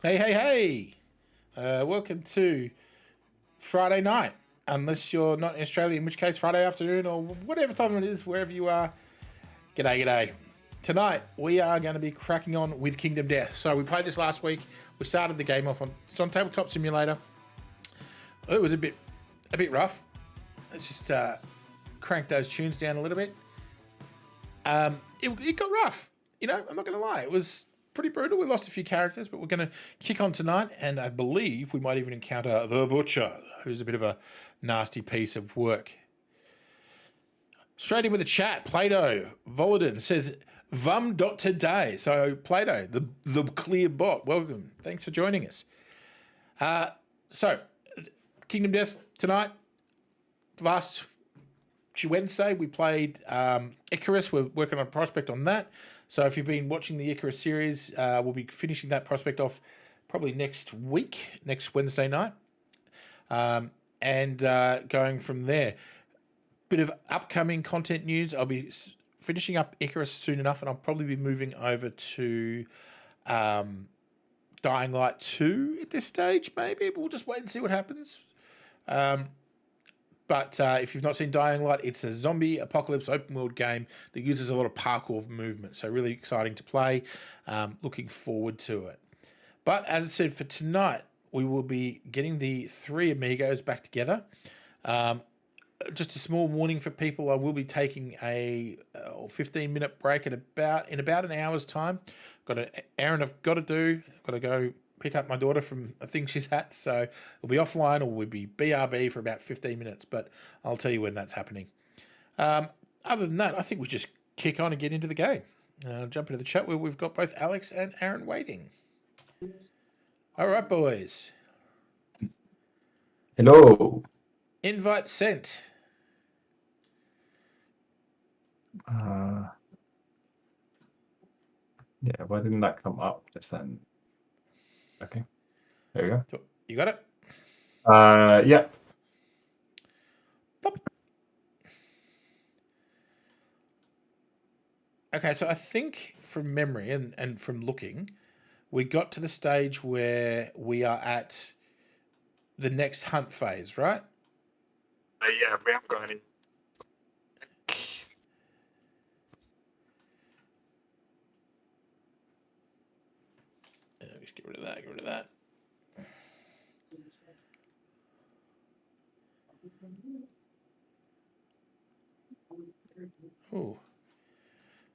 Hey, hey, hey! Welcome to Friday night. Unless you're not in Australia, in which case Friday afternoon or whatever time it is, wherever you are. G'day, g'day. Tonight we are going to be cracking on with Kingdom Death. So we played this last week. We started the game off it's on Tabletop Simulator. It was a bit rough. Let's just crank those tunes down a little bit. It got rough. I'm not going to lie. It was pretty brutal. We lost a few characters, but we're going to kick on tonight, and I believe we might even encounter the Butcher, who's a bit of a nasty piece of work. Straight in with the chat, Plato Voladin says, Vum.today. So, Plato, the clear bot, welcome. Thanks for joining us. So, Kingdom Death tonight. Last Wednesday, we played Icarus. We're working on a prospect on that. So if you've been watching the Icarus series, we'll be finishing that prospect off probably next week, next Wednesday night, and going from there. Bit of upcoming content news. I'll be finishing up Icarus soon enough, and I'll probably be moving over to Dying Light 2 at this stage, maybe. But we'll just wait and see what happens. But if you've not seen Dying Light, it's a zombie apocalypse open world game that uses a lot of parkour movement. So really exciting to play. Looking forward to it. But as I said, for tonight, we will be getting the three amigos back together. Just a small warning for people, I will be taking a 15-minute break in about an hour's time. Got an errand I've got to do. Got to go pick up my daughter from a thing she's at, so we'll be offline or we'll be BRB for about 15 minutes, but I'll tell you when that's happening. Other than that, I think we just kick on and get into the game. Jump into the chat where we've got both Alex and Aaron waiting. All right, boys. Hello. Invite sent. Yeah, why didn't that come up just then? Okay, there we go. You got it? Yeah. Pop. Okay, so I think from memory and from looking, we got to the stage where we are at the next hunt phase, right? Yeah, we haven't got any. Just get rid of that, Ooh.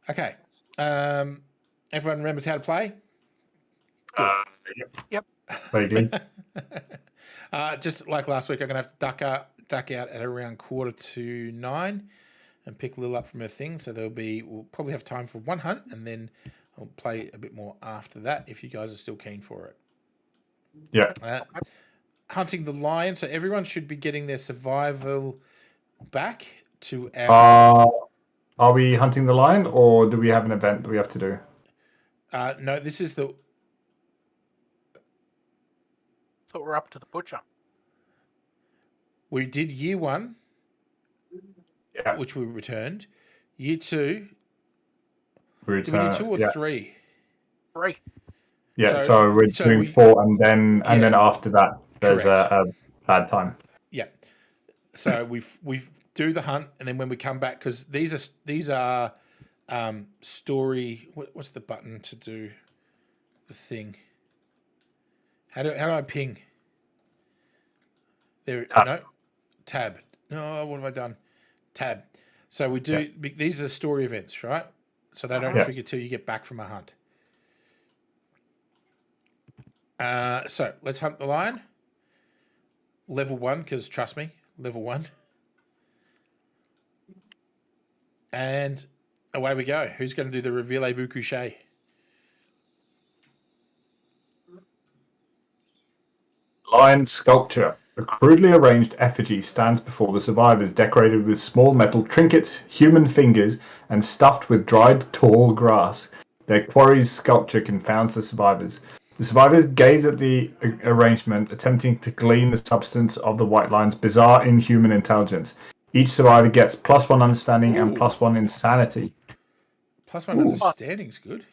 Okay. Everyone remembers how to play? Good. Yep. Very good. Just like last week, I'm going to have to duck out at around 8:45 and pick Lil up from her thing. So we'll probably have time for one hunt, and then I'll play a bit more after that if you guys are still keen for it. Yeah. Hunting the lion. So everyone should be getting their survival back to our... Are we hunting the lion, or do we have an event that we have to do? No, this is the... So we're up to the butcher. We did year 1, which we returned. Year 2... Did we do 2 or 3? 3. Yeah, so we're doing 4, and then after that, there's a bad time. Yeah. So we do the hunt, and then when we come back, because these are story. What's the button to do the thing? How do I ping? There. Tab. No. Tab. No. What have I done? Tab. So we do. Yes. These are story events, right? So they don't trigger till you get back from a hunt. So let's hunt the lion. Level 1, because trust me, level 1. And away we go. Who's going to do the Reveillez-vous couché? Lion sculpture. A crudely arranged effigy stands before the survivors, decorated with small metal trinkets, human fingers, and stuffed with dried tall grass. Their quarry's sculpture confounds the survivors. The survivors gaze at the arrangement, attempting to glean the substance of the white lion's bizarre inhuman intelligence. Each survivor gets +1 understanding and +1 insanity. +1 understanding's good.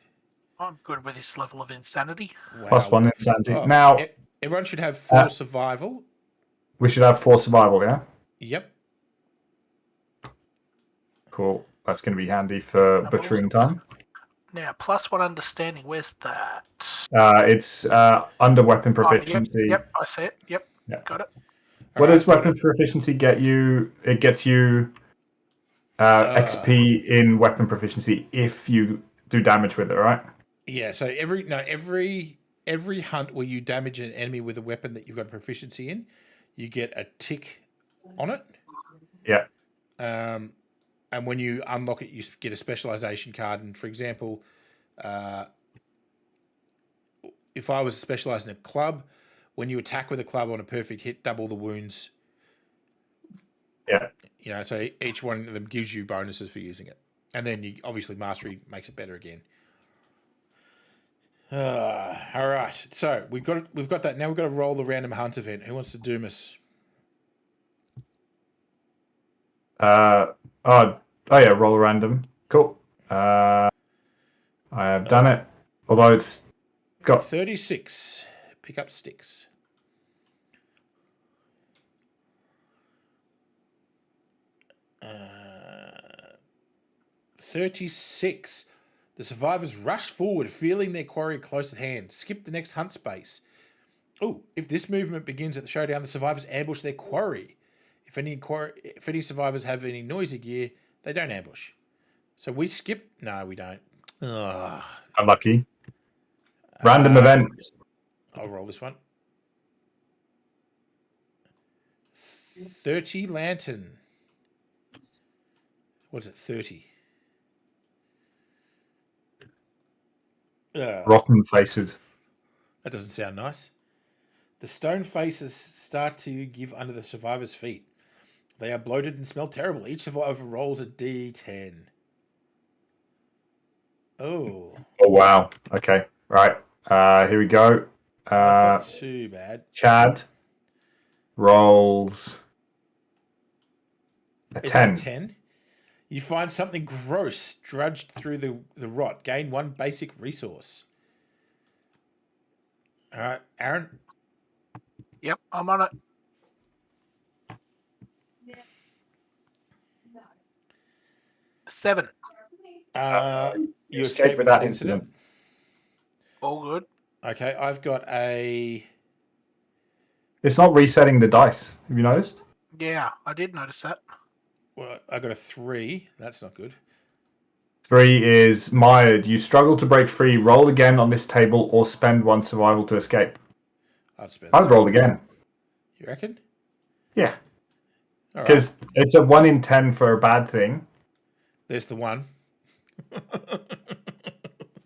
I'm good with this level of insanity. Wow. +1 insanity. Oh, Now, everyone should have 4 survival. we should have 4 survival, yeah? Yep. Cool. That's going to be handy for butchering time. Now, +1 understanding. Where's that? It's under weapon Oh, proficiency. yep, I see it. Yep, Yeah. got it. What does weapon proficiency get you? It gets you XP in weapon proficiency if you do damage with it, right? Yeah, so every hunt where you damage an enemy with a weapon that you've got proficiency in, you get a tick on it. Yeah. And when you unlock it, you get a specialization card. And for example, if I was specialized in a club, when you attack with a club on a perfect hit, double the wounds. Yeah. You know, so each one of them gives you bonuses for using it. And then you obviously mastery makes it better again. All right, so we've got that. Now we've got to roll the random hunt event. Who wants to doom us? Oh yeah, roll random. Cool. I have done it. Although it's got 36. Pick up sticks. Uh, 36. The survivors rush forward, feeling their quarry close at hand. Skip the next hunt space. Oh, if this movement begins at the showdown, the survivors ambush their quarry. If any survivors have any noisy gear, they don't ambush. So we skip. No, we don't. Ugh. unlucky. Random event. I'll roll this one. 30 lantern. What's it? 30. Rotten faces. That doesn't sound nice. The stone faces start to give under the survivors' feet. They are bloated and smell terrible. Each survivor rolls a d10. Oh. Oh wow. Okay. Right. Here we go. That's not too bad. Chad rolls a Is 10. that a 10? You find something gross drudged through the rot. Gain 1 basic resource. All right, Aaron. Yep, I'm on it. Seven. You escape without incident. All good. Okay, I've got a... It's not resetting the dice. Have you noticed? Yeah, I did notice that. Well, I got a 3. That's not good. 3 is mired. You struggle to break free. Roll again on this table or spend 1 survival to escape. I'd roll again. You reckon? Yeah. All Because right. it's a 1 in 10 for a bad thing. There's the 1.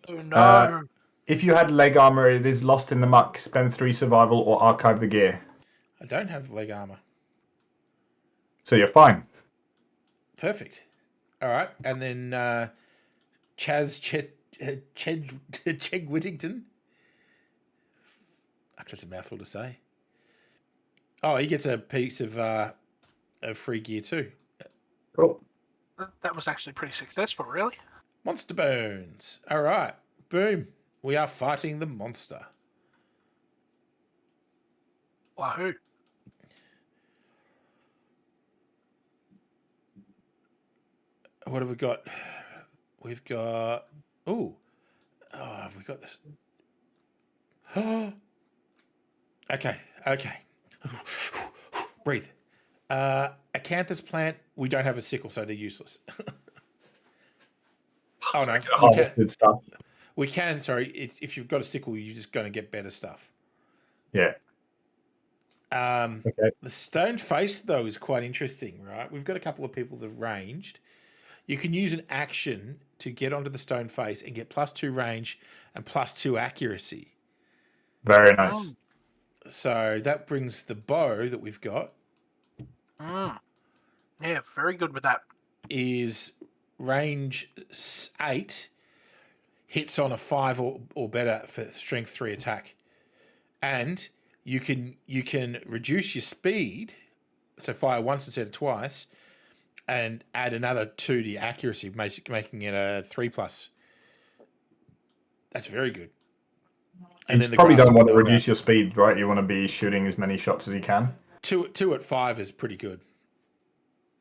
Oh no. If you had leg armor, it is lost in the muck. Spend 3 survival or archive the gear. I don't have leg armor. So you're fine. Perfect. All right, and then Cheg Whittington. That's a mouthful to say. Oh, he gets a piece of free gear too. Cool. That was actually pretty successful, really. Monster bones. All right, boom. We are fighting the monster. Wahoo. What have we got? We've got... Oh, have we got this? Okay. Breathe. Acanthus plant, we don't have a sickle, so they're useless. Oh, no. Harvested stuff. We can, sorry. If you've got a sickle, you're just going to get better stuff. Yeah. Okay. The stone face, though, is quite interesting, right? We've got a couple of people that have ranged. You can use an action to get onto the stone face and get +2 range and +2 accuracy. Very nice. So that brings the bow that we've got. Yeah, very good with that. Is range 8, hits on a 5 or better for strength 3 attack. And you can reduce your speed, so fire once instead of twice, and add another 2 to your accuracy, making it a 3+. That's very good. And you the probably grass don't will want to know reduce about. your speed, right? You want to be shooting as many shots as you can. Two at 5 is pretty good.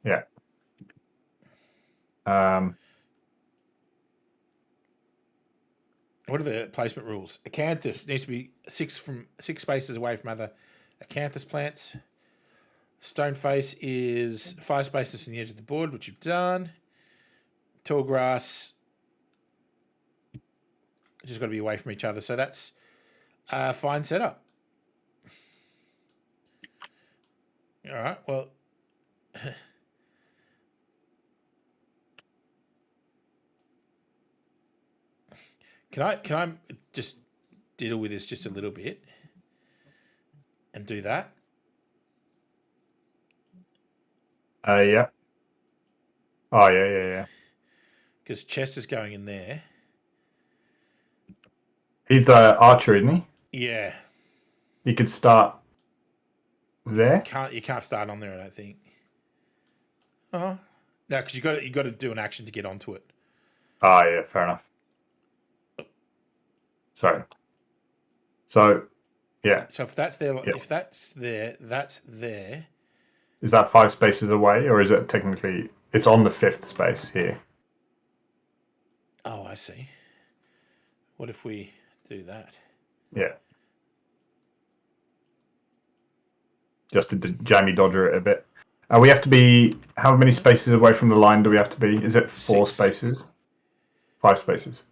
Yeah. What are the placement rules? Acanthus needs to be 6 spaces away from other acanthus plants. Stone face is 5 spaces from the edge of the board, which you've done. Tall grass just got to be away from each other. So that's a fine setup. All right. Well, can I just diddle with this just a little bit and do that? Yeah. Oh, yeah. Because Chester's going in there. He's the archer, isn't he? Yeah. You could start there. You can't start on there, I don't think. Oh. No, because you got to do an action to get onto it. Oh, yeah, fair enough. Sorry. So, yeah. So if that's there, that's there. Is that 5 spaces away, or is it technically it's on the 5th space here? Oh, I see. What if we do that? Yeah. Just to jammy dodger it a bit. We have to be. How many spaces away from the line do we have to be? Is it 4 6. spaces? 5 spaces.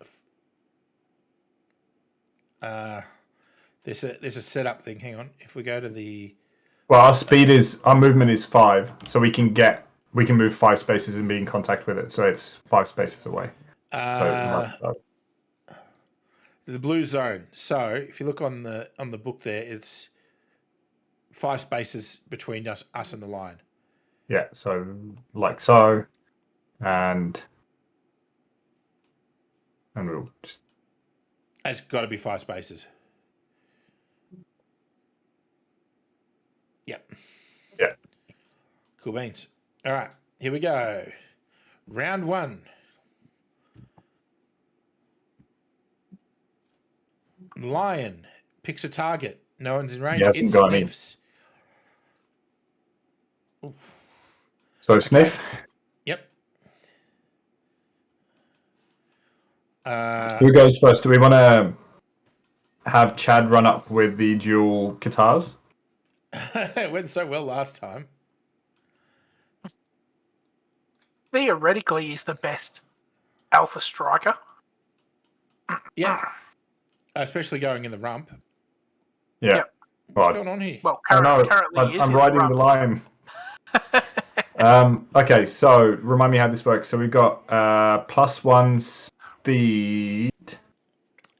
There's a setup thing. Hang on. If we go to the Well, our movement is 5, so we can move 5 spaces and be in contact with it. So it's 5 spaces away. So the blue zone. So if you look on the book there, it's 5 spaces between us and the line. Yeah, so like so, and we'll just... It's got to be 5 spaces. Yep. Yeah. Cool beans. All right, here we go. Round 1. Lion picks a target. No one's in range. He hasn't It got any. sniffs. Oof. So sniff. Yep. Who goes first? Do we want to have Chad run up with the dual guitars? It went so well last time. Theoretically, he's the best alpha striker. Yeah. Especially going in the rump. Yeah. Yep. What's going on here? Well, I know, currently he is I'm in riding the the line. Okay, so remind me how this works. So we've got +1 speed.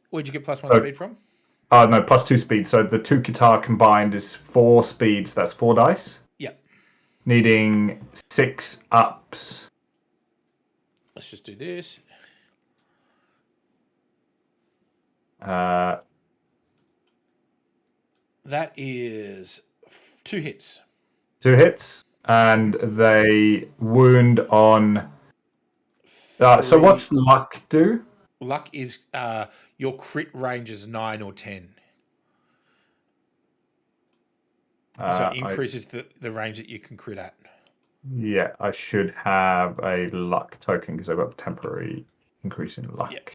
Where'd you get +1 speed from? No, +2 speed. So the 2 guitar combined is 4 speeds. That's 4 dice. Yep. Needing 6 ups. Let's just do this. That is 2 hits. 2 hits, and they wound on. So what's luck do? Luck is your crit range is 9 or 10. So it increases the range that you can crit at. Yeah, I should have a luck token because I've got temporary increase in luck. Yep.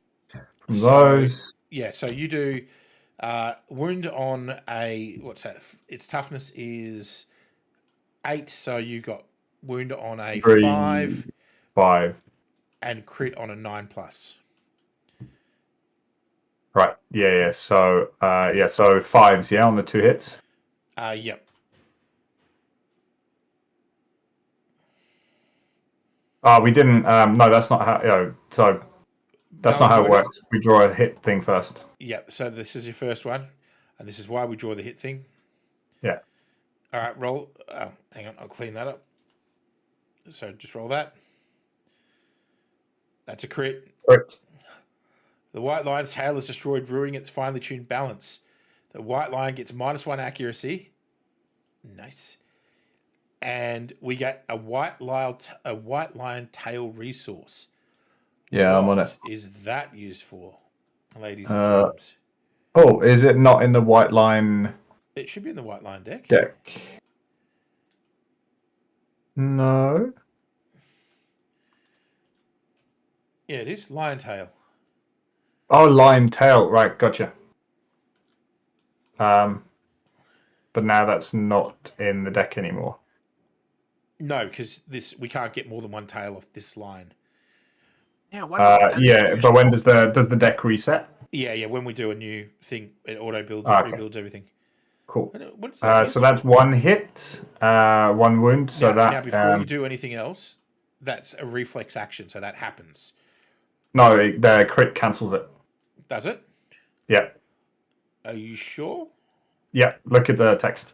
From those. Yeah, so you do wound on a, what's that? Its toughness is 8, so you got wound on a 5. 5. And crit on a 9+. Right. Yeah. So so 5s. Yeah, on the 2 hits. Yep. We didn't. No, that's not how. So that's not how it works. We draw a hit thing first. Yep. So this is your first one, and this is why we draw the hit thing. Yeah. All right. Roll. Oh, hang on. I'll clean that up. So just roll that. That's a crit. Crit. The white lion's tail is destroyed, ruining its finely tuned balance. The white lion gets -1 accuracy. Nice. And we get a white lion tail resource. Yeah, I'm on it. What is that used for? ladies and gents. Oh, is it not in the white line It should be in the white line deck. No. Yeah, it is. Lion tail. Oh, lion tail. Right, gotcha. But now that's not in the deck anymore. No, because we can't get more than one tail off this line. Yeah, but when does the deck reset? Yeah. When we do a new thing, it auto builds, rebuilds everything. Cool. What is that? So that's one hit, one wound. So now before you do anything else, that's a reflex action, so that happens. No, the crit cancels it. Does it? Yeah. Are you sure? Yeah. Look at the text,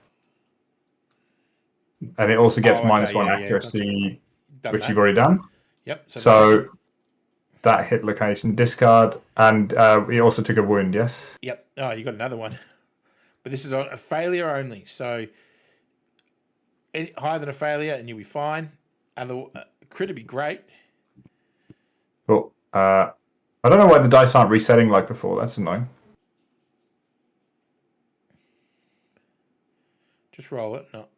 and it also gets -1 accuracy, which you've already done. Yep. So that hit location discard, and he also took a wound. Yes. Yep. Oh, you got another one. But this is a failure only, so higher than a failure, and you'll be fine. Crit would be great. Cool. I don't know why the dice aren't resetting like before. That's annoying. Just roll it. No.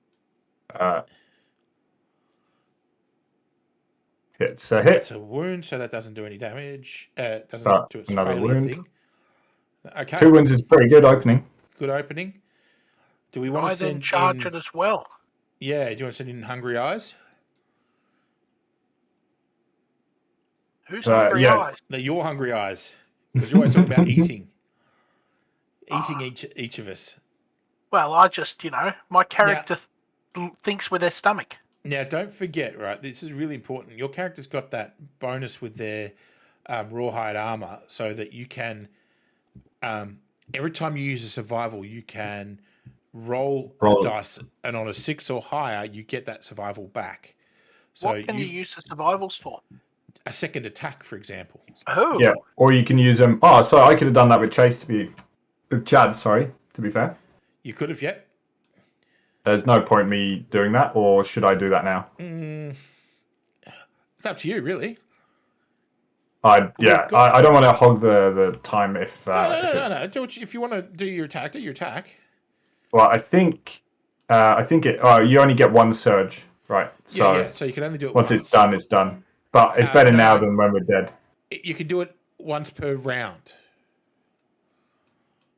It's a hit. It's a wound, so that doesn't do any damage. Doesn't do its another failure wound. thing. Okay. 2 wounds is pretty good opening. Good opening. Do we want to send charge it as well? Yeah. Do you want to send in Hungry Eyes? Who's Hungry Eyes? They're your Hungry Eyes, because you're always talking about eating each of us. Well, I just my character thinks with their stomach. Now, don't forget, right? This is really important. Your character's got that bonus with their rawhide armor, so that you can every time you use a survival, you can roll a dice, and on a 6 or higher, you get that survival back. So what can you use the survivals for? A second attack, for example. Oh. Yeah, or you can use them. Oh, so I could have done that with Chad. Sorry, to be fair. You could have yet. There's no point me doing that, or should I do that now? It's up to you, really. I don't want to hog the time if. No. If you want to do your attack, do your attack. Well, I think it. Oh, you only get one surge, right? So yeah. So you can only do it once it's done, it's done. But it's better now than when we're dead. You can do it once per round.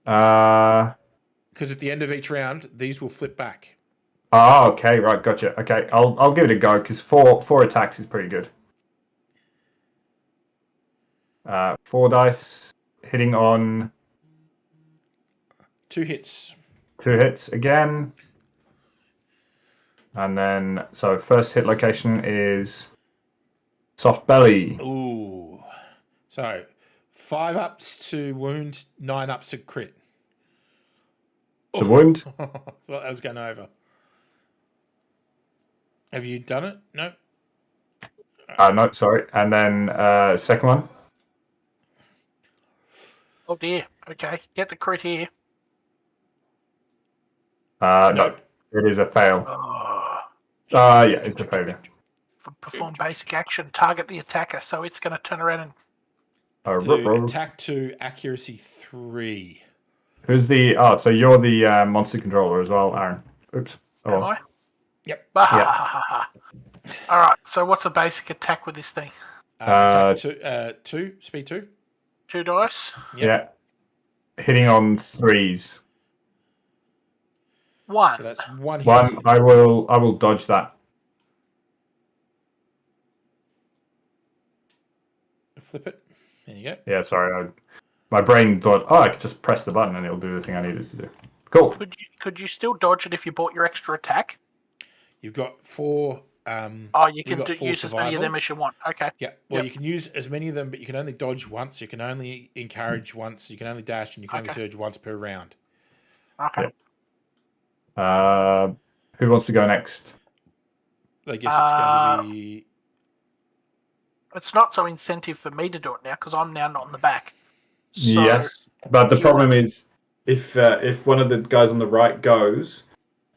Because at the end of each round, these will flip back. Oh, okay, right, gotcha. Okay, I'll give it a go because four attacks is pretty good. 4 dice hitting on 2 hits. 2 hits again, and then so first hit location is soft belly. Ooh, so 5 ups to wound, 9 ups to crit. It's a wound. Thought that was going over. Have you done it? No. No, sorry. And then second one. Oh dear. Okay, get the crit here. No, it is a fail. Yeah, it's a failure. Perform basic action, target the attacker, so it's going to turn around and attack 2, accuracy 3. Who's the? Oh, so you're the monster controller as well, Aaron. Oops. Oh. Am I? Yep. Yeah. All right. So what's a basic attack with this thing? Attack 2, speed 2. 2 dice. Yep. Yeah. Hitting on 3s. 1. So that's 1 hit. 1. I will dodge that. Flip it. There you go. Yeah, sorry. My brain thought, I could just press the button and it'll do the thing I needed to do. Cool. Could you still dodge it if you bought your extra attack? You've got 4. You can use as many of them as you want. Okay. Yeah. Well, you can use as many of them, but you can only dodge once. You can only encourage once. You can only dash, and you can only surge once per round. Okay. Yeah. Who wants to go next? I guess it's going to be. It's not so incentive for me to do it now because I'm now not in the back. So yes, but the problem is if one of the guys on the right goes,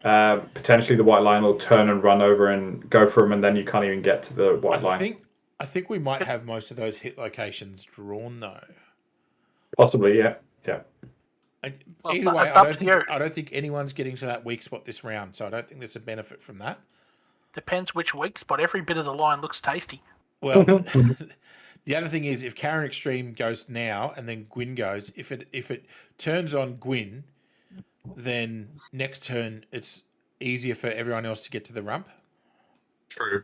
potentially the white line will turn and run over and go for him, and then you can't even get to the white line. I think we might have most of those hit locations drawn though. Possibly, yeah. Well, Either way, it's up to you. I don't think anyone's getting to that weak spot this round, so I don't think there's a benefit from that. Depends which weak spot. Every bit of the line looks tasty. Well, the other thing is if Karen Extreme goes now and then Gwyn goes, if it turns on Gwyn, then next turn it's easier for everyone else to get to the rump. True.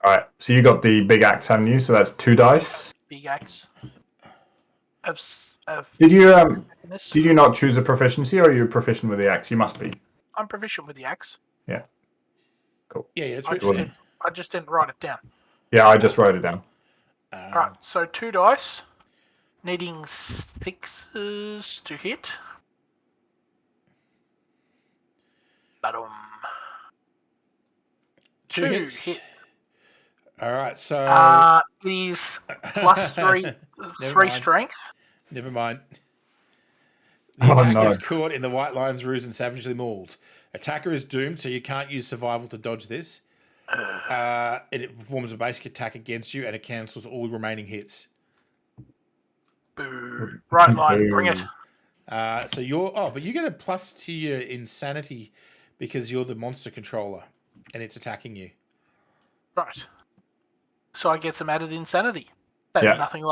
All right, so you got the big axe, haven't you? So that's 2 dice. Big axe. Of Did you this. did you not choose a proficiency, or are you proficient with the axe? You must be. I'm proficient with the axe. Yeah. Cool. Yeah, it's I just didn't write it down. Yeah, I just wrote it down. Alright, so 2 dice. Needing 6s to hit. But 2 hits. hit. All right, so It is plus 3 mind. strength. Never mind. The Oh, attacker no. is caught in the white lion's ruse and savagely mauled. Attacker is doomed, so you can't use survival to dodge this. It performs a basic attack against you, and it cancels all remaining hits. Boo. Right line, bring it. So but you get a plus to your insanity because you're the monster controller, and it's attacking you. Right. So I get some added insanity. That's Yeah. nothing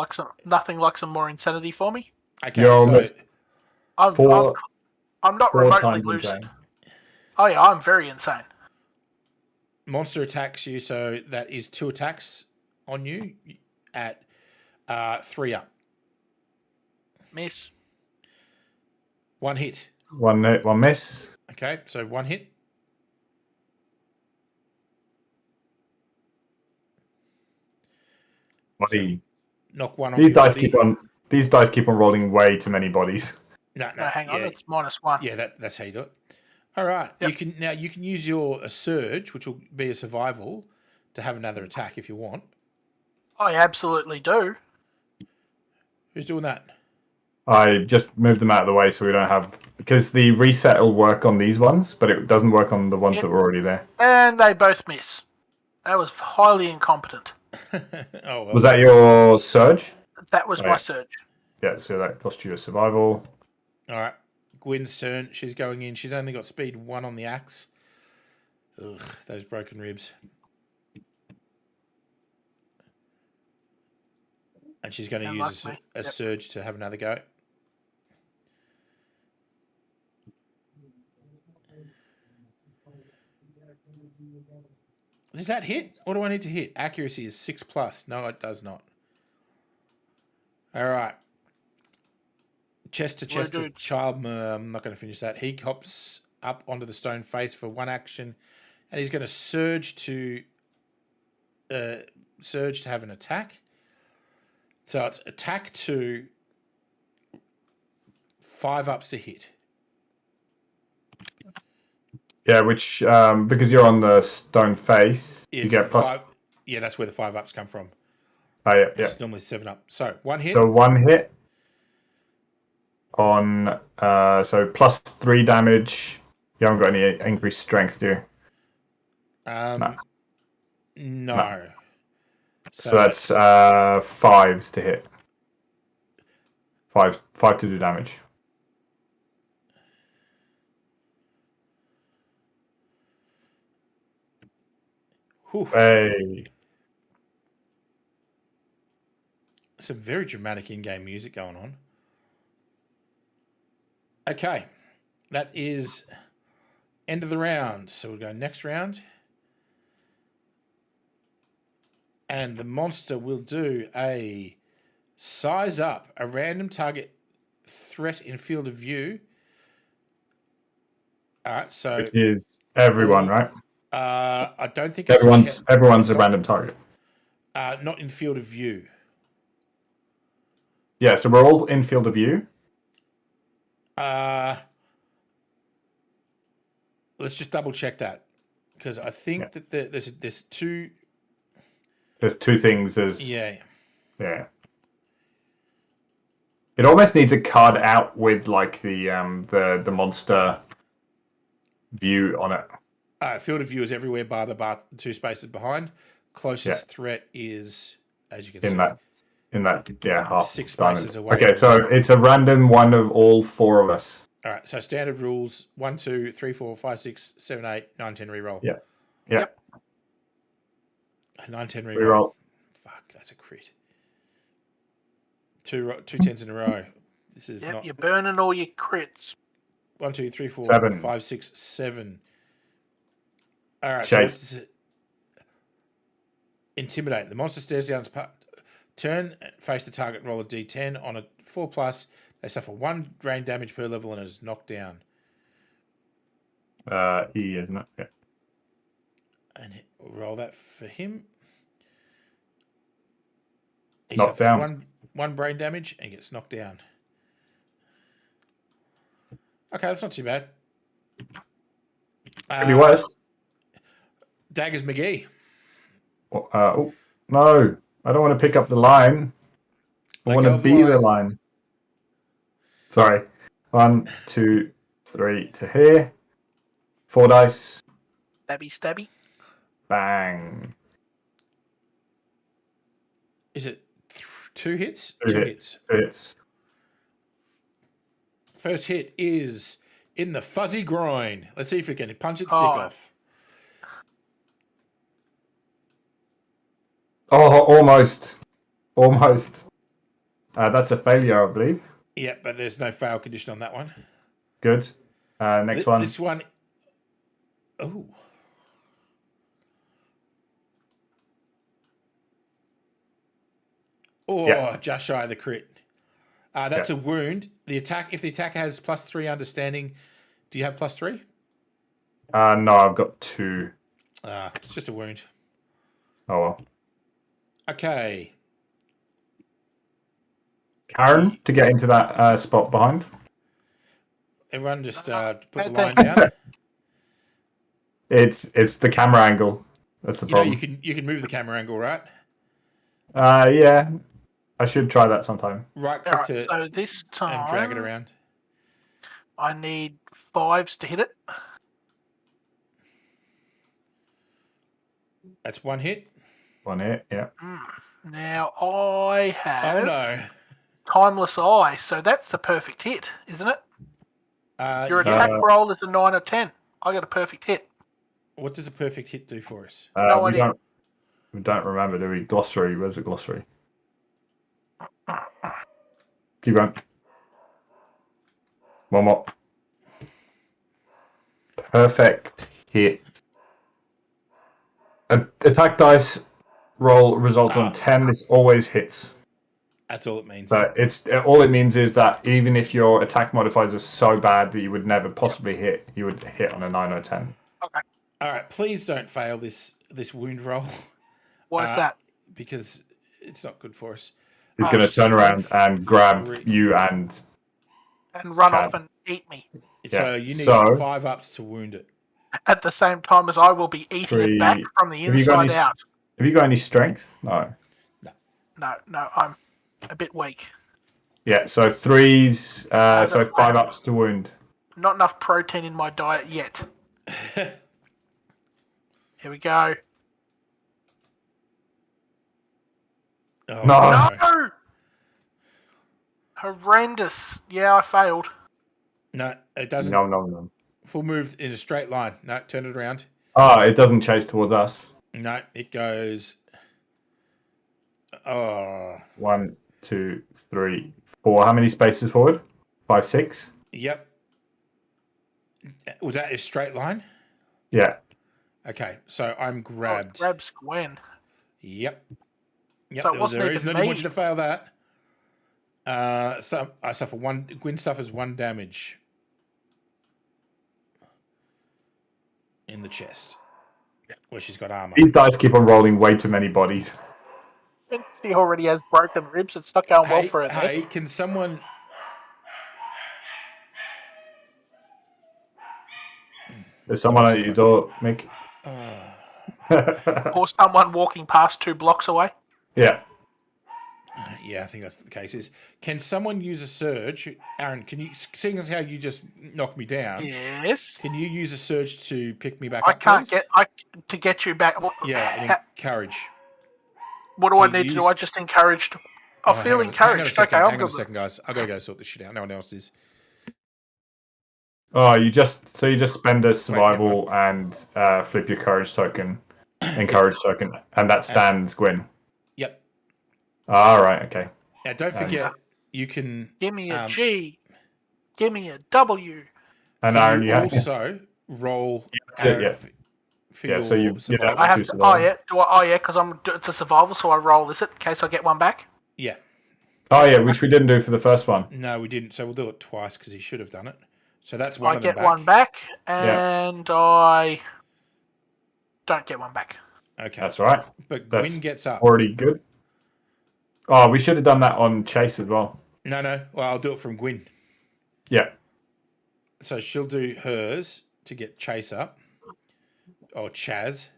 like some more insanity for me. Okay, You're so almost I'm not 4 remotely times lucid. insane. Oh yeah, I'm very insane. monster attacks you, so that is 2 attacks on you at 3 up. Miss. 1 hit. 1 hit, 1 miss. Okay, so 1 hit. Body. Knock 1 off These your dice body. these dice keep on rolling way too many bodies. No, No, hang on, yeah. it's -1. Yeah, that's how you do it. All right, Yep. you can use your surge, which will be a survival, to have another attack if you want. I absolutely do. Who's doing that? I just moved them out of the way so we don't have, because the reset will work on these ones, but it doesn't work on the ones Yep. that were already there. And they both miss. That was highly incompetent. Oh well. Was that your surge? That was Oh, my yeah. surge. Yeah, so that cost you a survival. All right, Gwyn's turn. She's going in. She's only got speed 1 on the axe. Ugh, those broken ribs. And she's going to use Unlucky. a Yep. surge to have another go. Does that hit? What do I need to hit? Accuracy is 6+. No, it does not. All right. Chest to chest to child. I'm not going to finish that. He hops up onto the stone face for 1 action, and he's going to surge to have an attack. So it's attack 2, 5 ups to hit. Yeah, which because you're on the stone face, you It's get plus. 5. Yeah, that's where the 5 ups come from. Oh yeah, yeah. It's normally 7 up. So 1 hit. So 1 hit on so +3 damage. You haven't got any increased strength, do you? No. So that's 5s to hit. 5 to do damage. Whew. Hey. Some very dramatic in-game music going on. Okay. That is end of the round. So we'll go next round. And the monster will do a size up, a random target threat in field of view. All right, so Which is everyone, right? I don't think Everyone's a not- random target. not in field of view. Yeah, so we're all in field of view. Let's just double check that because I think that there's 2. There's 2 things. There's Yeah. It almost needs a card out with like the monster view on it. Field of view is everywhere bar the 2 spaces behind. Closest threat is, as you can see, in that half 6 diamond. spaces away. Okay, so it's a random one of all 4 of us. All right, so standard rules: 1, 2, 3, 4, 5, 6, 7, 8, 9, 10 reroll. Yeah. Yep. 9, 10 reroll. Reroll. Fuck, that's a crit. Two 10s in a row. This is not. You're burning all your crits. 1, 2, 3, 4, 7. 5, 6, 7. All right, Chase. so what's intimidate. The monster stares down its turn, face the target, roll a d10. On a 4+, they suffer 1 brain damage per level and is knocked down. E, isn't it? Yeah. And we'll roll that for him. He Knocked suffers down. one brain damage and gets knocked down. Okay, that's not too bad. Could be worse. Daggers McGee. Oh, no. I don't want to pick up the line. I want to be the line. Sorry. 1, 2, 3 to here. 4 dice. Stabby. Bang. Is it 2 hits? 2 2 hits. 2 hits. First hit is in the fuzzy groin. Let's see if we can punch its dick Oh. off. Oh, almost. That's a failure, I believe. Yeah, but there's no fail condition on that one. Good. Next one. This one. Oh. Oh, Yeah. just shy of the crit. That's a wound. If the attacker has +3 understanding, do you have +3? No, I've got 2. It's just a wound. Oh, well. Okay. Karen, to get into that spot behind. Everyone just put the line down. It's the camera angle. That's the problem. You can move the camera angle, right? Yeah. I should try that sometime. Right click Alright, to so this time and drag it around. I need 5s to hit it. That's 1 hit. 1 hit, yeah. Now I have Oh no. Timeless Eye, so that's the perfect hit, isn't it? Your attack roll is a 9 or 10. I got a perfect hit. What does a perfect hit do for us? No idea. We don't remember, do we? Glossary. Where's the glossary? Keep going. One more. Perfect hit. Attack dice roll result on 10. This always hits. That's all it means. But all it means is that even if your attack modifiers are so bad that you would never possibly hit, you would hit on a 9 or 10. Okay. All right, please don't fail this wound roll. Why is that? Because it's not good for us. He's going to turn around and grab 3. you and run Chad. off and eat me. So you need 5 ups to wound it. At the same time as I will be eating it back from the inside out. Have you got any strength? No. No, I'm a bit weak. Yeah, so 3s, so 5 ups to wound. Not enough protein in my diet yet. Here we go. Oh, No! Horrendous. Yeah, I failed. No, it doesn't. No. Full move in a straight line. No, turn it around. Oh, it doesn't chase towards us. No, it goes. Oh. 1, 2, 3, 4. How many spaces forward? 5, 6? Yep. Was that a straight line? Yeah. Okay, so I'm grabbed. Grabs Gwen. Yep. So it wasn't there even is. I didn't want me. you to fail that. So I suffer 1. Gwyn suffers 1 damage in the chest, where she's got armor. These dice keep on rolling way too many bodies. She already has broken ribs. It's not going well for her. Hey, can someone? There's someone at your door, Mick. Or someone walking past 2 blocks away. Yeah. Yeah, I think that's what the case is. Can someone use a surge? Aaron, can you, seeing as how you just knocked me down, Yes. can you use a surge to pick me back I up, can't please? to get you back. Yeah, and encourage. What do So I need to do? I just encouraged. I feel hang on a encouraged. second, Okay, I'm hang on good. a second, guys. I've got to go sort this shit out. No one else is. Oh, you just spend a survival and flip your courage token, encourage token, and that stands Gwyn. Yep. All right. Okay. Now, don't forget, you can... Give me a G. Give me a W. And can Aaron, you also roll yeah. For Yeah, your so you survival. I have to. Oh yeah. Because it's a survival, so I roll this in case I get one back. Yeah. Oh yeah, which we didn't do for the first one. No, we didn't. So we'll do it twice because he should have done it. So that's one of them back. I get one back, and I don't get one back. Okay. That's right. But Gwyn gets up. Already good. Oh, we should have done that on Chase as well. No. Well, I'll do it from Gwyn. Yeah. So she'll do hers to get Chase up. Or Chaz.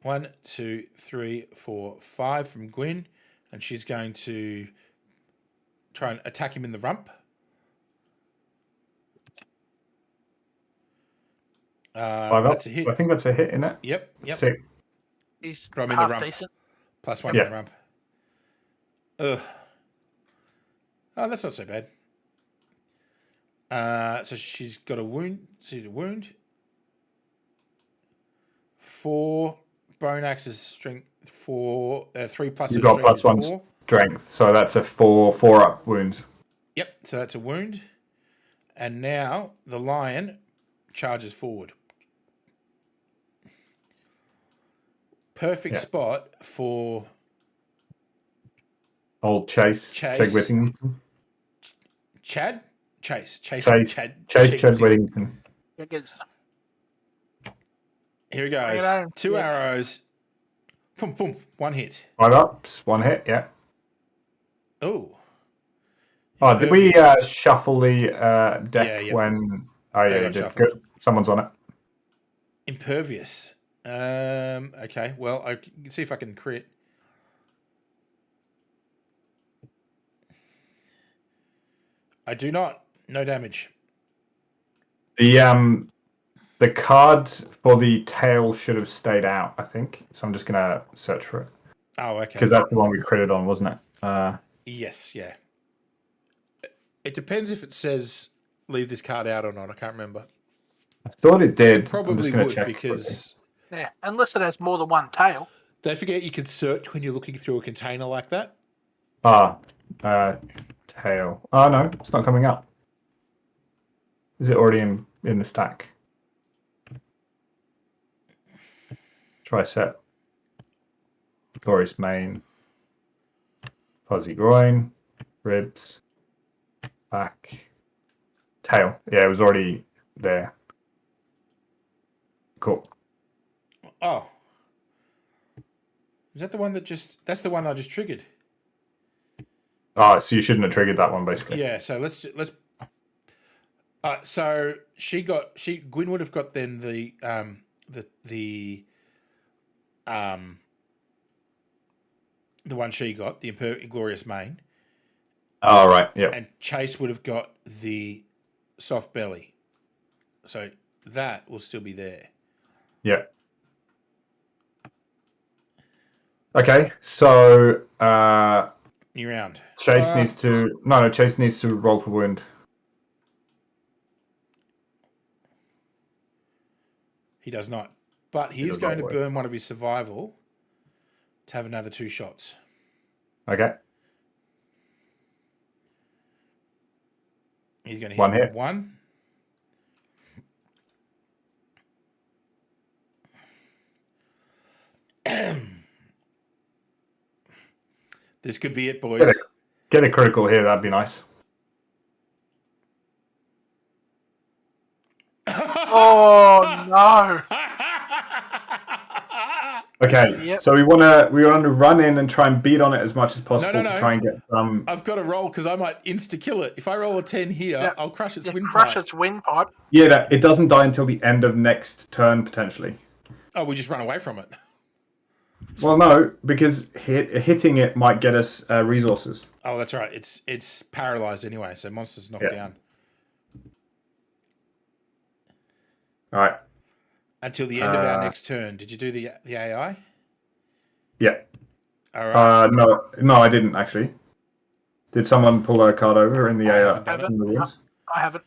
1, 2, 3, 4, 5 from Gwyn. And she's going to try and attack him in the rump. That's a hit. I think that's a hit, isn't it? Yep. Sick. He's From in half the rump. decent. +1 in the rump. Ugh. Oh, that's not so bad. So she's got a wound. See the wound. 4 bone axes strength. 3 plus. You've got +1 strength, so that's a 4 up wound. Yep. So that's a wound. And now the lion charges forward. Perfect spot for old Chase. Chad Whittington. Chad? Chase. Chad Whittington. Here he goes. 2 arrows. Boom, boom. 1 hit. 5 ups, 1 hit, yeah. Oh. Oh, did we shuffle the deck when... Oh, yeah, you did. Good. Someone's on it. Impervious. Okay, well, I can see if I can crit. I do not. No damage. The card for the tail should have stayed out, I think. So I'm just going to search for it. Oh, okay. Because that's the one we critted on, wasn't it? Yes, yeah. It depends if it says leave this card out or not. I can't remember. I thought it did. It probably would because... Yeah, unless it has more than one tail. Don't forget you can search when you're looking through a container like that. Tail. Oh, no, it's not coming up. Is it already in the stack? Tricep. Glorious mane. Fuzzy groin. Ribs. Back. Tail. Yeah, it was already there. Cool. Oh. Is that the one that just... That's the one I just triggered. Oh, so you shouldn't have triggered that one, basically. Yeah, so let's... so Gwyn would have got then the one she got, the Inglorious Mane. Oh, right, yeah. And Chase would have got the soft belly. So that will still be there. Yeah. Okay, so new round. Chase needs to Chase needs to roll for wound. He does not. But he's going to burn one of his survival to have another 2 shots. Okay. He's going to hit 1 hit. 1. This could be it, boys. Get a critical here, that'd be nice. Oh no! Okay, so we want to run in and try and beat on it as much as possible to try and get some. I've got to roll because I might insta kill it. If I roll a 10 here, I'll crush its windpipe. Crush its windpipe. Yeah, it doesn't die until the end of next turn potentially. Oh, we just run away from it. Well, no, because hitting it might get us resources. Oh, that's right. It's paralyzed anyway, so monster's knocked down. All right. Until the end of our next turn. Did you do the AI? Yeah. All right. No, I didn't actually. Did someone pull a card over in the AI? I haven't.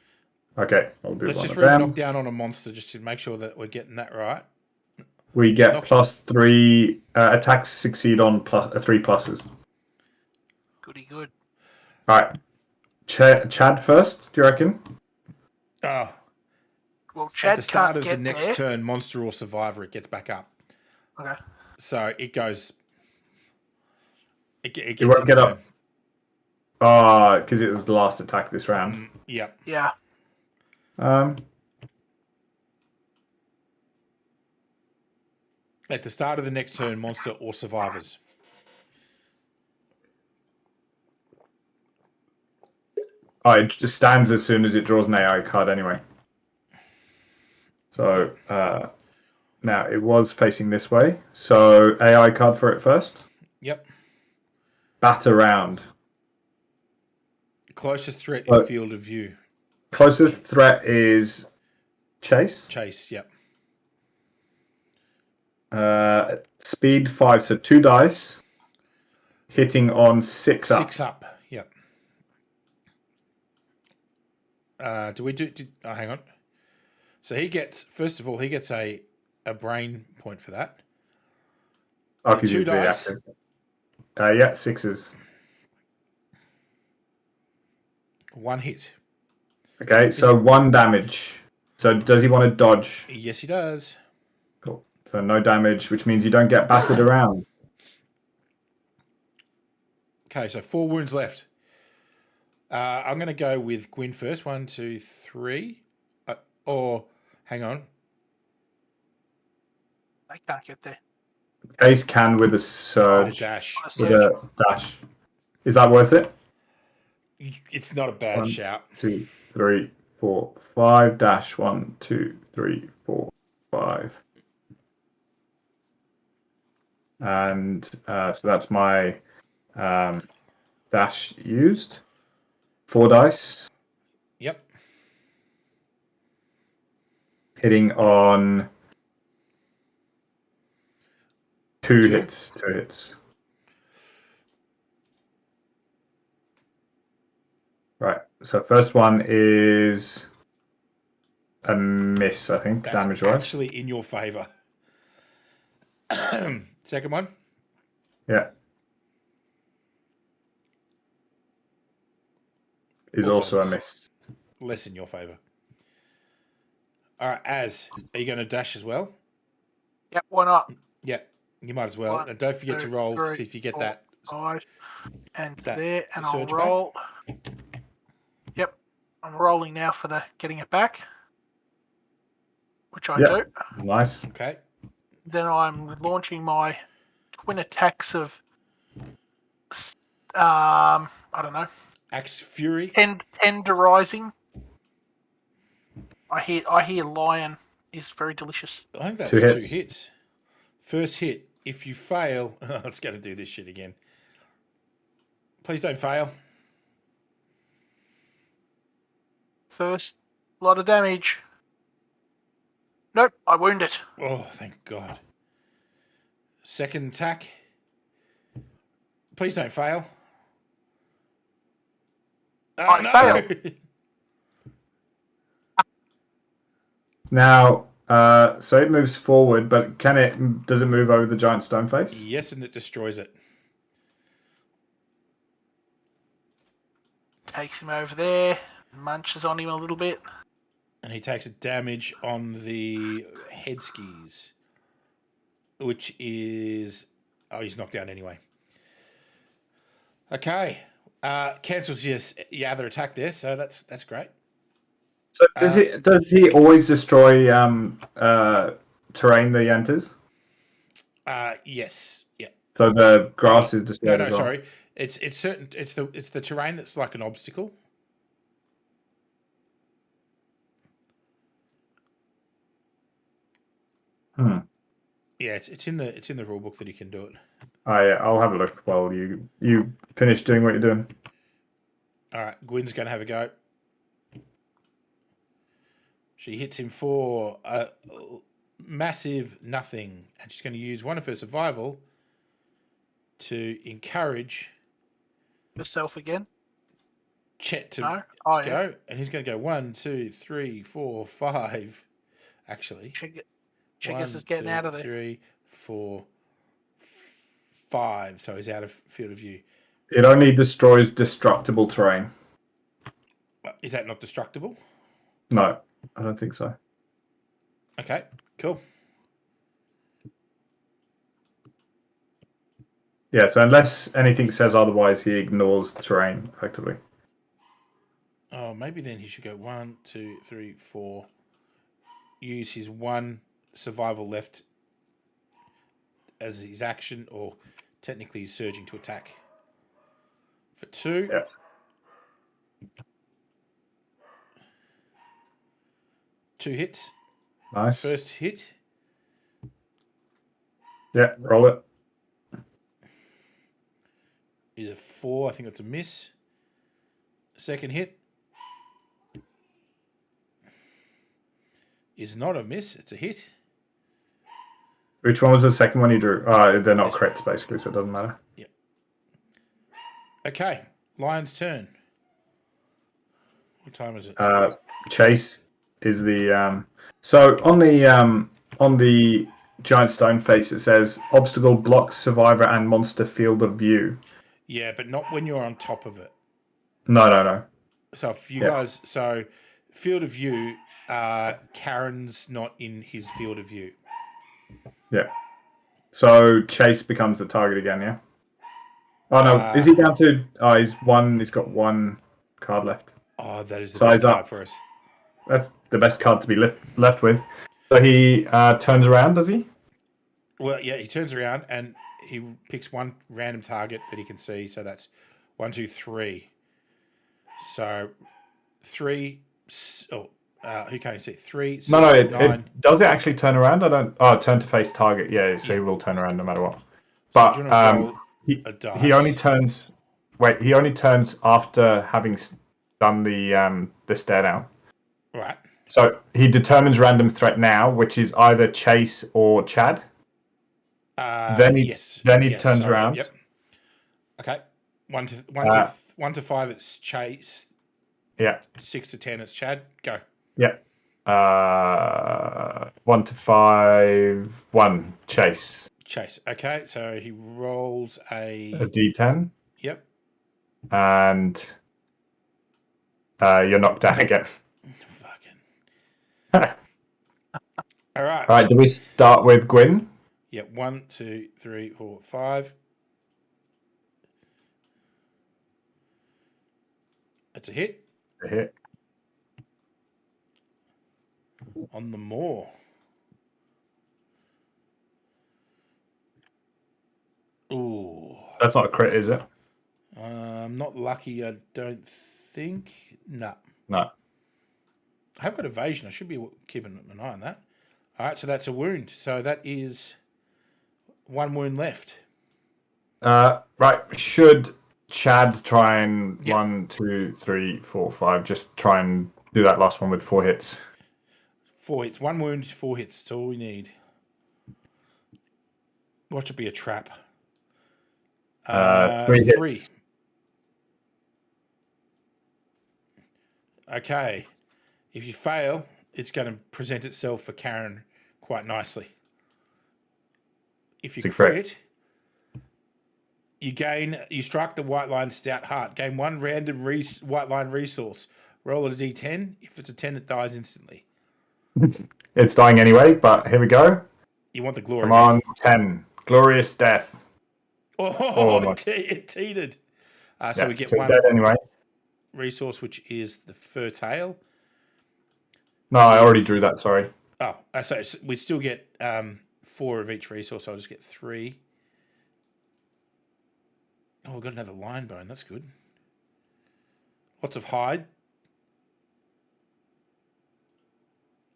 Okay, I'll do Let's one just of read them. knock down on a monster just to make sure that we're getting that right. We get +3 attacks succeed on 3 pluses. Goody good. All right. Chad first, do you reckon? Oh. Well, Chad at the start of the can't next get there. turn, monster or survivor, it gets back up. Okay. So it goes. It gets It won't its get turn. up. Because it was the last attack this round. Yep. Yeah. At the start of the next turn, monster or survivors. It just stands as soon as it draws an AI card anyway. So now it was facing this way. So AI card for it first. Yep. Bat around. Closest threat in field of view. Closest threat is Chase. Chase, yep. Speed 5, so 2 dice. Hitting on 6 up. 6 up, yep. Do we do? Hang on. So he gets, first of all, he gets a brain point for that. So 2 dice. Yeah, 6s. 1 hit. Okay, so 1 damage. So does he want to dodge? Yes, he does. Cool. So no damage, which means you don't get battered around. Okay, so 4 wounds left. I'm going to go with Gwyn first. 1, 2, 3. Or, hang on. I can't get there. Ace can with a surge. With a dash. With a dash. Is that worth it? It's not a bad 1, shout. 2, 3, 4, 5. Dash 1, 2, 3, 4, 5. And so that's my dash used. 4 dice. Yep. Hitting on 2 hits. 2 hits. Right. So first one is a miss, I think, damage-wise. Actually in your favour. Second one? Yeah. Is also a miss. Less in your favour. All right, Az, are you going to dash as well? Yep, why not? Yeah, you might as well. 1, and don't forget 2, to roll 3, to see if you get 4, that. 5, and that there, and I'll surge roll. Yep, I'm rolling now for the getting it back, which I do. Nice. Okay. Then I'm launching my twin attacks of, I don't know, Axe Fury. tenderizing. I hear lion is very delicious. I think that's 2 2 hits. hits. First hit. If you fail, let's go to do this shit again. Please don't fail. First, a lot of damage. Nope, I wound it. Oh, thank God. Second attack. Please don't fail. I failed. Now, so it moves forward, but does it move over the giant stone face? Yes, and it destroys it. Takes him over there, munches on him a little bit. And he takes a damage on the head skis, which is... Oh, he's knocked down anyway. Okay. Cancels your other attack there, so that's great. So does he always destroy terrain that he enters? Yes. Yeah. So the grass is destroyed No, as well? sorry. It's certain. It's the terrain that's like an obstacle. Yeah, it's in the rule book that you can do it. I'll have a look while you finish doing what you're doing. All right, Gwyn's going to have a go. She hits him for a massive nothing, and she's going to use one of her survival to encourage Yourself again. Chet to go, yeah. And he's going to go 1, 2, 3, 4, 5. Actually, Chiggers is getting out of there. 3, 4, 5. So he's out of field of view. It only destroys destructible terrain. Is that not destructible? No, I don't think so. Okay, cool. Yeah, so unless anything says otherwise, he ignores terrain effectively. Oh, maybe then he should go 1, 2, 3, 4. Use his 1 survival left as his action, or technically he's surging to attack. For 2. Yes. Two hits. Nice. First hit. Yeah, roll it. Is a 4. I think that's a miss. Second hit is not a miss. It's a hit. Which one was the second one you drew? They're not crits, basically, so it doesn't matter. Yeah. Okay. Lion's turn. What time is it? Chase is the... So on the giant stone face, it says obstacle blocks survivor and monster field of view. Yeah, but not when you're on top of it. No. So if you guys... So field of view, Karen's not in his field of view. Yeah. So Chase becomes the target again, yeah? Oh, no. Is he down to... Oh, he's got 1 card left. Oh, that is the best card for us. That's the best card to be left with. So he turns around, does he? Well, yeah, he turns around and he picks 1 random target that he can see. So that's 1, 2, 3. So 3... who can you see? 3, 6, 9. It does it actually turn around? I don't... Oh, turn to face target. Yeah, so he will turn around no matter what. But he only turns... Wait, he only turns after having done the stare down. Right. So he determines random threat now, which is either Chase or Chad. Then he turns around. Yep. Okay. 1 to 5, it's Chase. Yeah. 6 to 10, it's Chad. Go. Yeah. 1 to 5, 1 Chase. Chase. Okay, so he rolls a D10. Yep. And you're knocked down again. Fucking. All right. All right. Do we start with Gwyn? Yep. 1, 2, 3, 4, 5. That's a hit. A hit. On the moor. Ooh. That's not a crit, is it? Not lucky, I don't think. No. No. I have got evasion. I should be keeping an eye on that. All right, so that's a wound. So that is 1 wound left. Right. Should Chad try and 1, 2, 3, 4, 5, just try and do that last one with 4 hits? 4 hits. 1 wound, 4 hits. That's all we need. Watch it be a trap. 3 hits. 3. Okay. If you fail, it's going to present itself for Karen quite nicely. If you crit, you strike the white line stout heart. Gain 1 random white line resource. Roll it a d10. If it's a 10, it dies instantly. It's dying anyway, but here we go. You want the glory. Come on, 10. Glorious death. It teetered. So we get 1 dead anyway. Resource, which is the fur tail. No, I already drew that, sorry. Oh, so we still get 4 of each resource. I'll just get 3. Oh, we've got another lion bone. That's good. Lots of hide.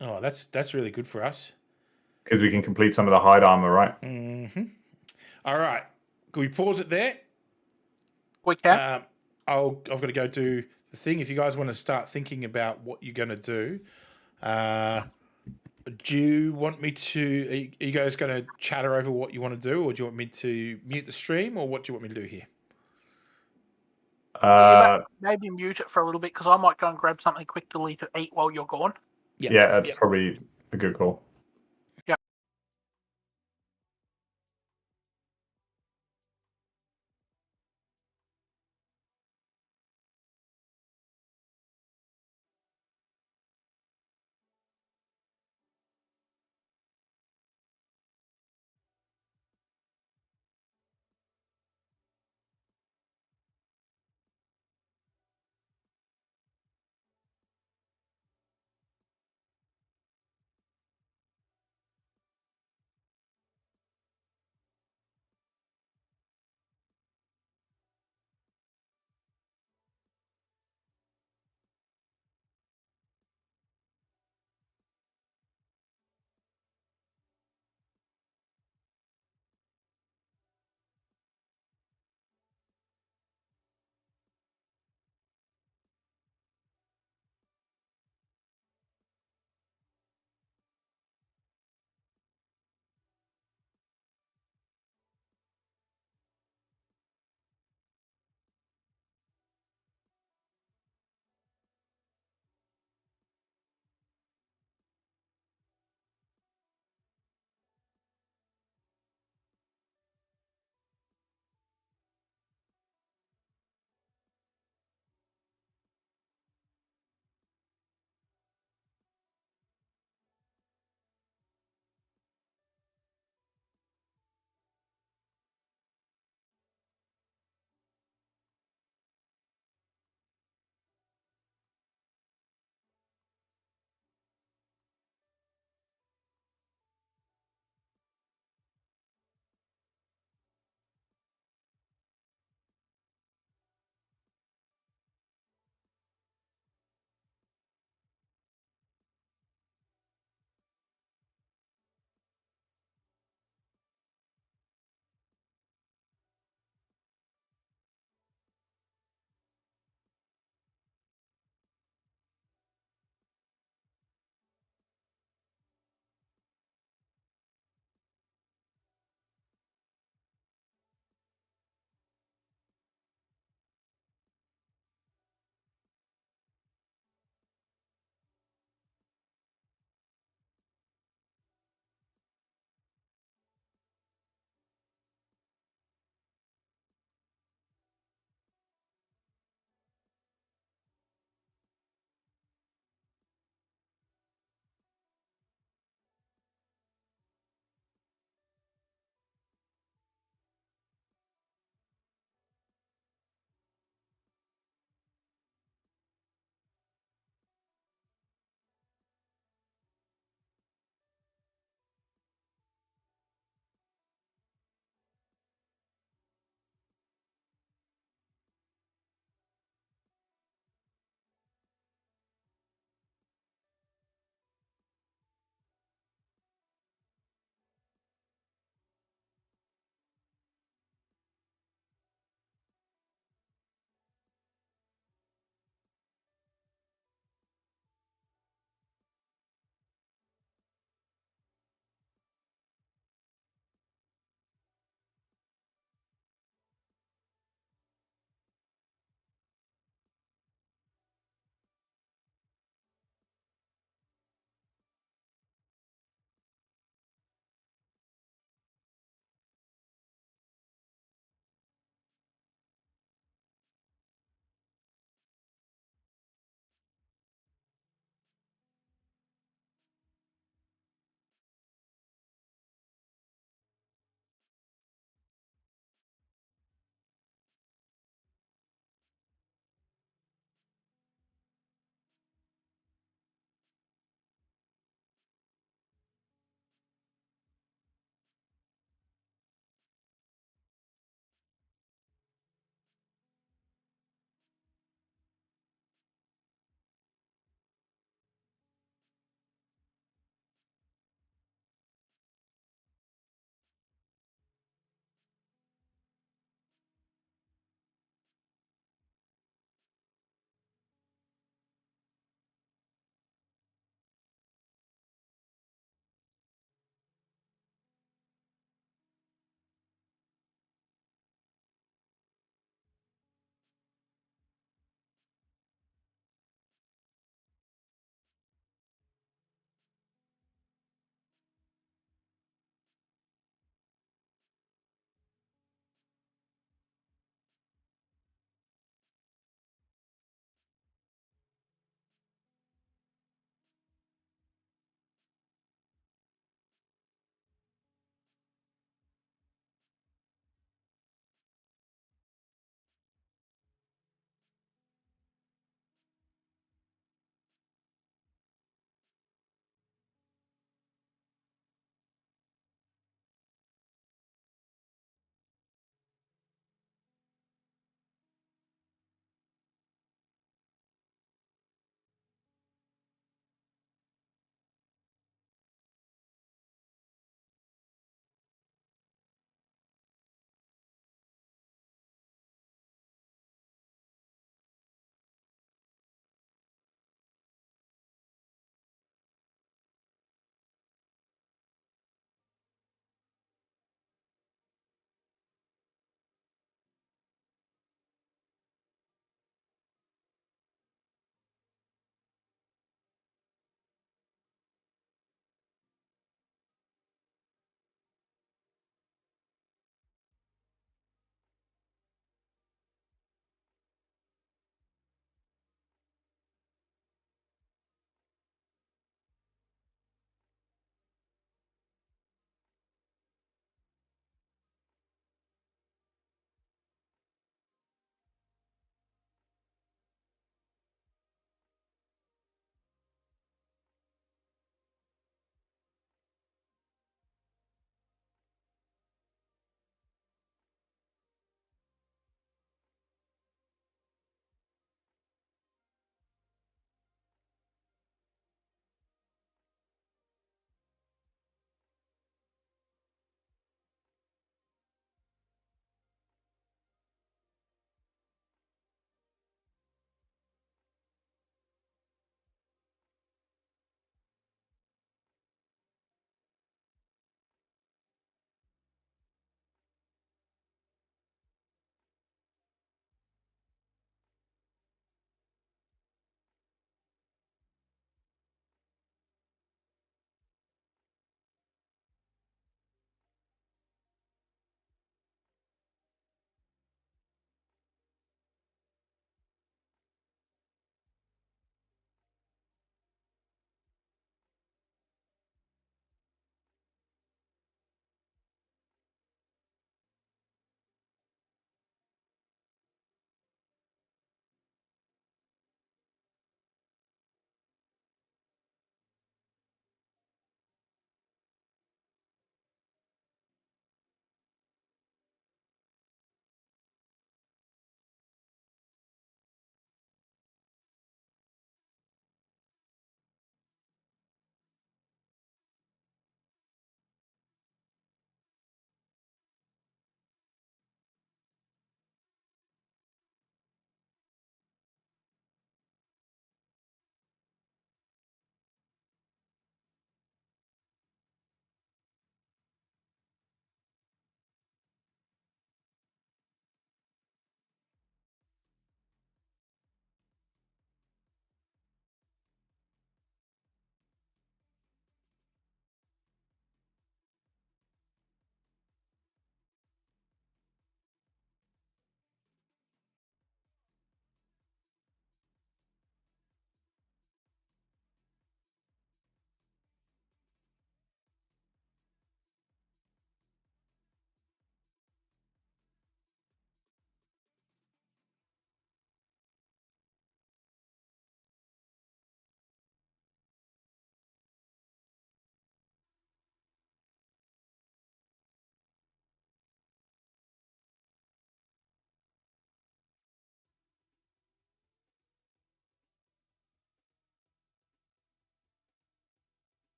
Oh, that's really good for us. Because we can complete some of the hide armor, right? Mm-hmm. All right. Can we pause it there? We can. I've got to go do the thing. If you guys want to start thinking about what you're going to do, do you want me to? Are you guys going to chatter over what you want to do, or do you want me to mute the stream, or what do you want me to do here? Maybe mute it for a little bit because I might go and grab something quickly to eat while you're gone. Yeah, that's probably a good call.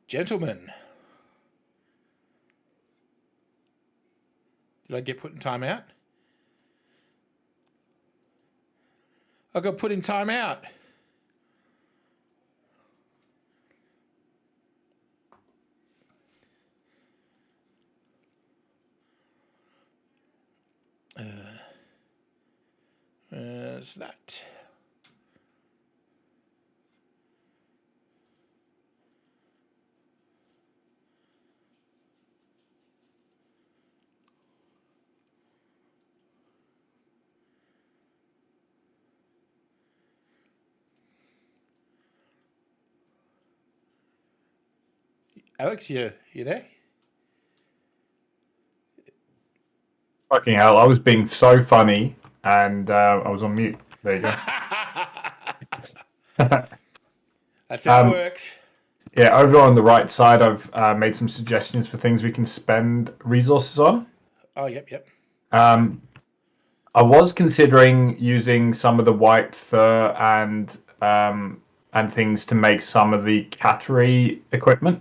Gentlemen. Did I get put in timeout? I got put in timeout. Where's that? Alex, you there? Fucking hell, I was being so funny and I was on mute. There you go. That's how it works. Yeah, over on the right side, I've made some suggestions for things we can spend resources on. Oh, yep. I was considering using some of the white fur and things to make some of the cattery equipment,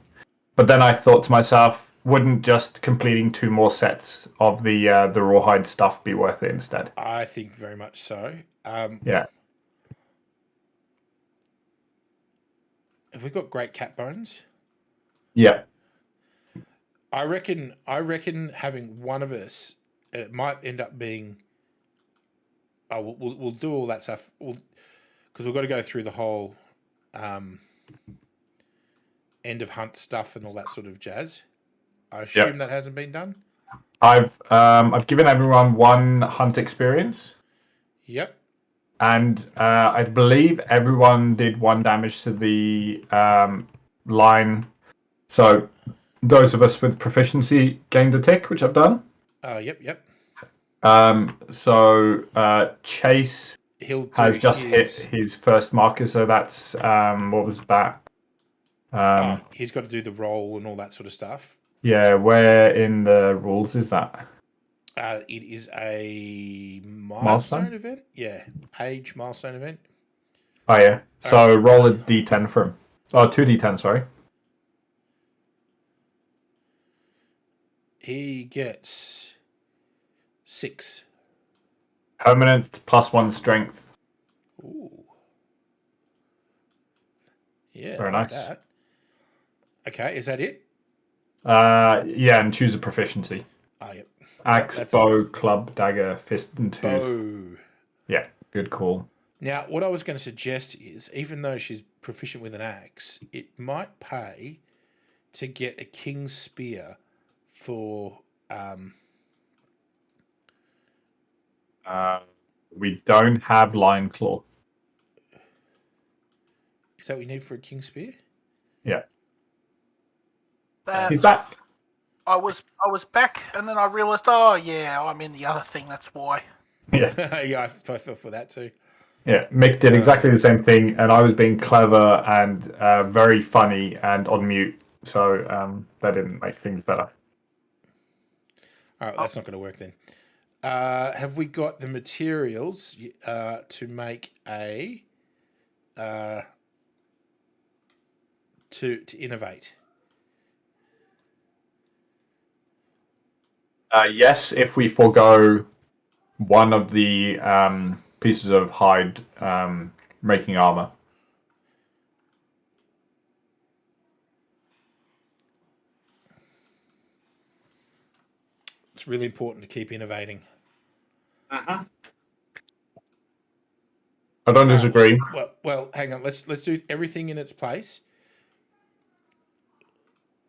but then I thought to myself, wouldn't just completing 2 more sets of the rawhide stuff be worth it instead? I think very much so. Yeah. Have we got great cat bones? Yeah. I reckon having one of us, it might end up being. Oh, we'll do all that stuff. Because we've got to go through the whole end of hunt stuff and all that sort of jazz. I assume that hasn't been done. I've given everyone 1 hunt experience. Yep. And I believe everyone did 1 damage to the line. So those of us with proficiency gained a tick, which I've done. Yep. So Chase has just hit his first marker. So that's what was that? He's got to do the roll and all that sort of stuff. Yeah, where in the rules is that? It is a milestone event. Yeah, age milestone event. Oh yeah. So roll a d10 for him. Oh, 2d10, sorry. He gets 6. Permanent +1 strength. Ooh. Yeah, very nice. That. Okay, is that it? Yeah, and choose a proficiency. Yep. Axe, bow, club, dagger, fist, and tooth. Bow. Yeah, good call. Now, what I was going to suggest is, even though she's proficient with an axe, it might pay to get a king's spear for. We don't have lion claw. Is that what you need for a king's spear? Yeah. He's back. I was back, and then I realised, oh yeah, I'm in the other thing. That's why. Yeah. Yeah, I fell for that too. Yeah, Mick did exactly the same thing, and I was being clever and very funny and on mute, so that didn't make things better. All right, that's not going to work then. Have we got the materials to make a to innovate? Yes, if we forego one of the pieces of hide making armor. It's really important to keep innovating. I don't disagree. Well, hang on. Let's do everything in its place.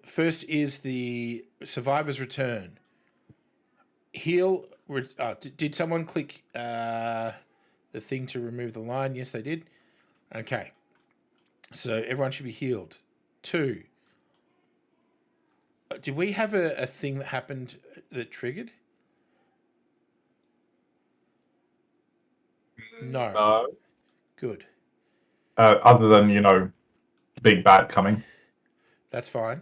First is the survivor's return. Heal. Did someone click the thing to remove the line? Yes, they did. Okay. So everyone should be healed. 2. Did we have a thing that happened that triggered? No. Good. Other than, big bad coming. That's fine.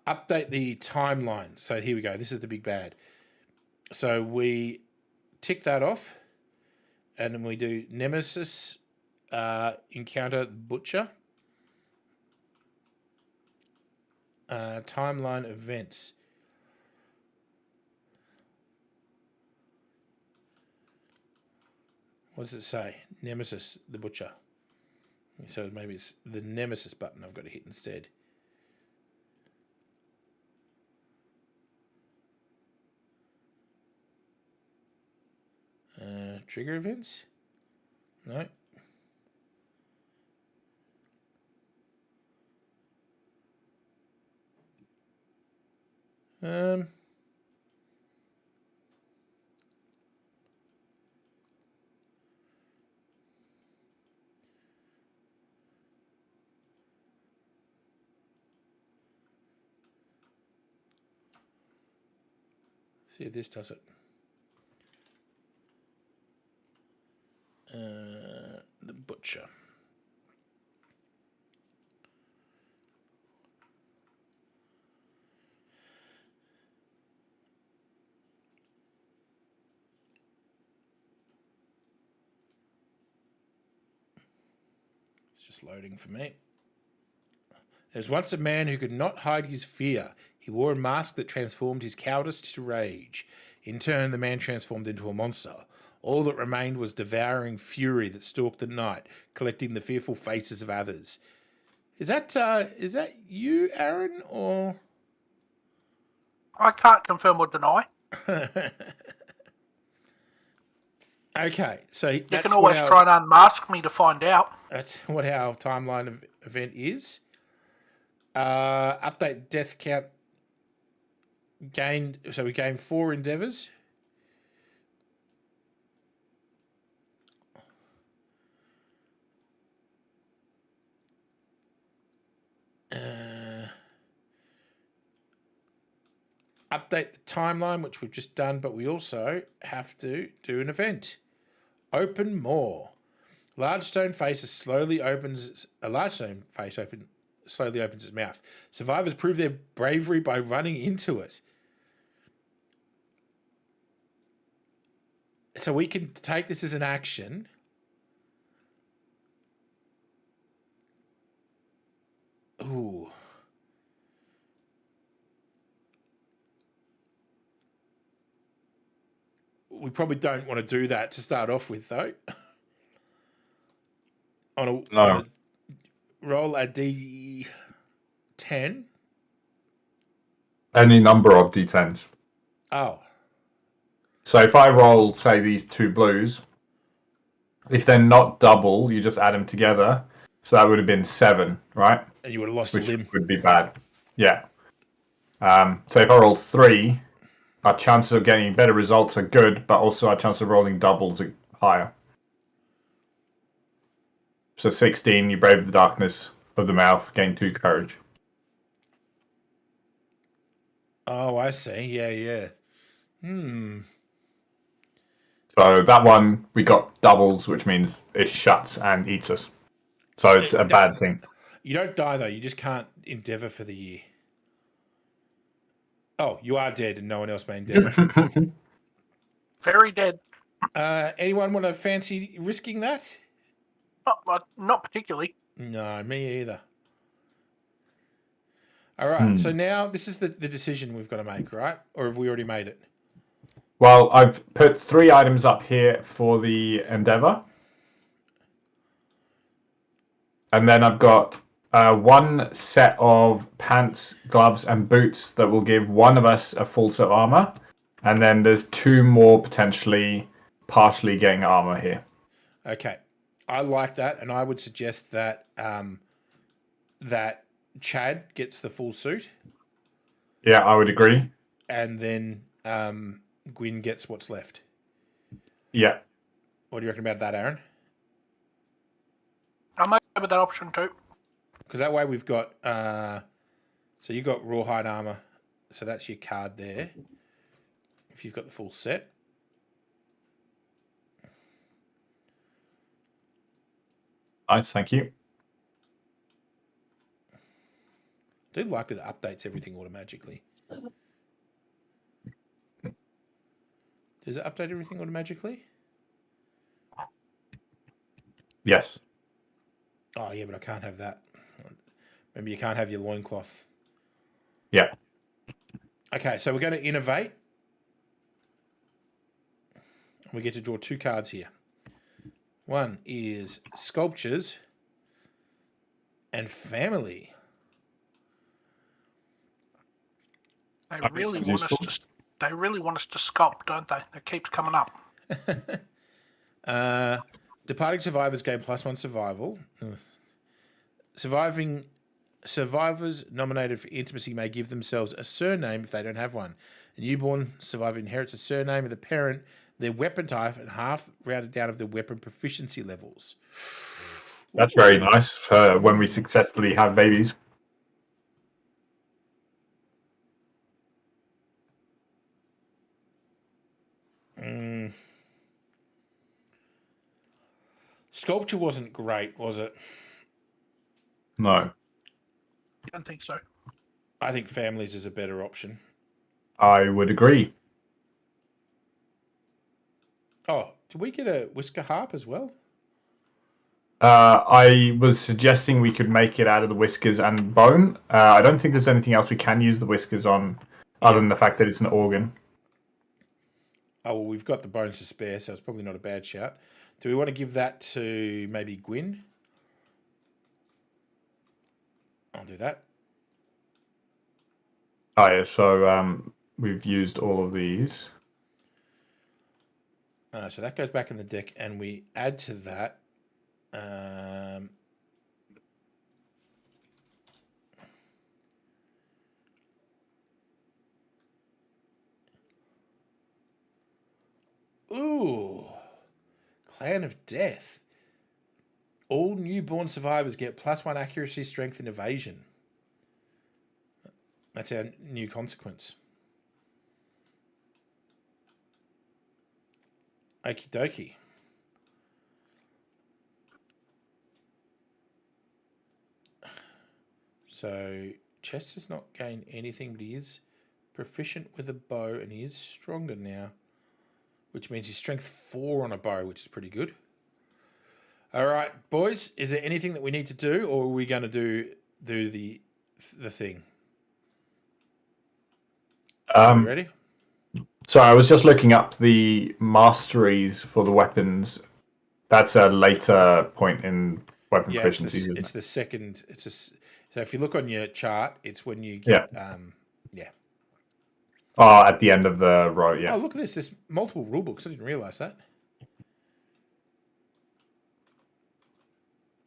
Update the timeline. So here we go. This is the big bad. So we tick that off, and then we do Nemesis encounter Butcher. Timeline events. What does it say? Nemesis, the Butcher. So maybe it's the Nemesis button I've got to hit instead. Trigger events? No. See if this does it. The Butcher. It's just loading for me. There was once a man who could not hide his fear. He wore a mask that transformed his cowardice to rage. In turn, the man transformed into a monster. All that remained was devouring fury that stalked the night, collecting the fearful faces of others. Is that you, Aaron, or? I can't confirm or deny. Okay, so you can always try and unmask me to find out. That's what our timeline event is. Update death count gained. So we gained 4 endeavors. Update the timeline, which we've just done, but we also have to do an event. Open more. A large stone face slowly opens its mouth. Survivors prove their bravery by running into it. So we can take this as an action. Ooh. We probably don't want to do that to start off with, though. On a roll a D10. Any number of D10s. Oh. So if I roll, say, these 2 blues, if they're not double, you just add them together. So that would have been 7, right? And you would have lost a limb. Which would be bad. Yeah. So if I roll 3, our chances of getting better results are good, but also our chance of rolling doubles are higher. So 16, you brave the darkness of the mouth, gain 2 courage. Oh, I see. Yeah. So that one, we got doubles, which means it shuts and eats us. So it's a bad thing. You don't die, though. You just can't endeavour for the year. Oh, you are dead and no one else may endeavour. Very dead. Anyone want to fancy risking that? Not particularly. No, me either. All right, so now this is the decision we've got to make, right? Or have we already made it? Well, I've put 3 items up here for the endeavour. And then I've got 1 set of pants, gloves, and boots that will give one of us a full set of armour. And then there's 2 more potentially partially getting armour here. Okay. I like that, and I would suggest that that Chad gets the full suit. Yeah, I would agree. And then Gwyn gets what's left. Yeah. What do you reckon about that, Aaron? I'm okay with that option too. Because that way we've got... so you got rawhide armour. So that's your card there. If you've got the full set. Nice, thank you. I do like that it updates everything automatically. Does it update everything automatically? Yes. Oh, yeah, but I can't have that. Remember, you can't have your loincloth. Yeah. Okay, so we're going to innovate. We get to draw 2 cards here. One is sculptures and family. They really want us to. They really want us to sculpt, don't they? That keeps coming up. Departing survivors gain +1 survival. Survivors nominated for intimacy may give themselves a surname if they don't have one. A newborn survivor inherits a surname of the parent, their weapon type, and half rounded down of their weapon proficiency levels. That's very nice for when we successfully have babies. Sculpture wasn't great, was it? No. I don't think so. I think families is a better option. I would agree. Oh, did we get a whisker harp as well? I was suggesting we could make it out of the whiskers and bone. I don't think there's anything else we can use the whiskers on, other than the fact that it's an organ. Oh, well, we've got the bones to spare, so it's probably not a bad shout. Do we want to give that to maybe Gwyn? I'll do that. Oh, yeah, so we've used all of these. So that goes back in the deck, and we add to that. Ooh, Clan of Death. All newborn survivors get +1 accuracy, strength, and evasion. That's our new consequence. Okie dokie. So Chess does not gain anything, but he is proficient with a bow, and he is stronger now, which means he's strength 4 on a bow, which is pretty good. All right, boys, is there anything that we need to do, or are we going to do the thing? Are you ready? So I was just looking up the masteries for the weapons. That's a later point in weapon proficiency. It's the second. So if you look on your chart, it's when you get Oh, at the end of the row, yeah. Oh, look at this. There's multiple rule books. I didn't realise that.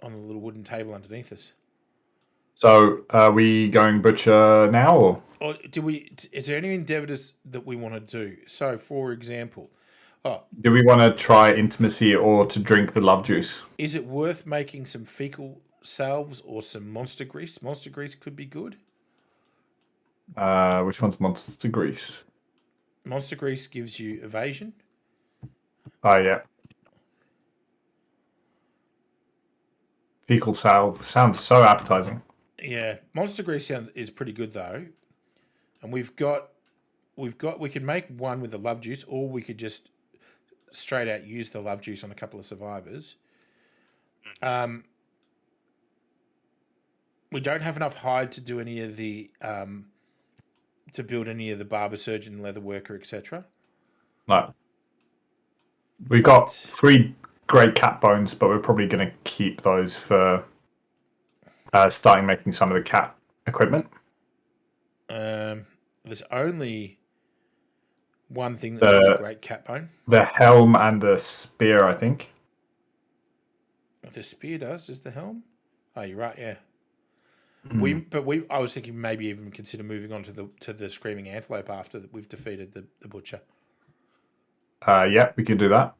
On the little wooden table underneath us. So are we going butcher now, or is there any endeavours that we want to do? So, for example, do we want to try intimacy or to drink the love juice? Is it worth making some fecal salves or some monster grease? Monster grease could be good. Which one's monster grease? Monster grease gives you evasion. Oh, yeah. Fecal salve sounds so appetizing. Yeah, monster grease is pretty good though, and we can make one with the love juice, or we could just straight out use the love juice on a couple of survivors. We don't have enough hide to do any of the to build any of the barber, surgeon, leather worker, etc. No. We've got 3 great cat bones, but we're probably going to keep those for starting making some of the cat equipment. There's only one thing that needs a great cat bone. The helm and the spear, I think. The spear does the helm? Oh, you're right. Yeah. Mm. I was thinking maybe even consider moving on to the screaming antelope after we've defeated the butcher. Yeah, we can do that.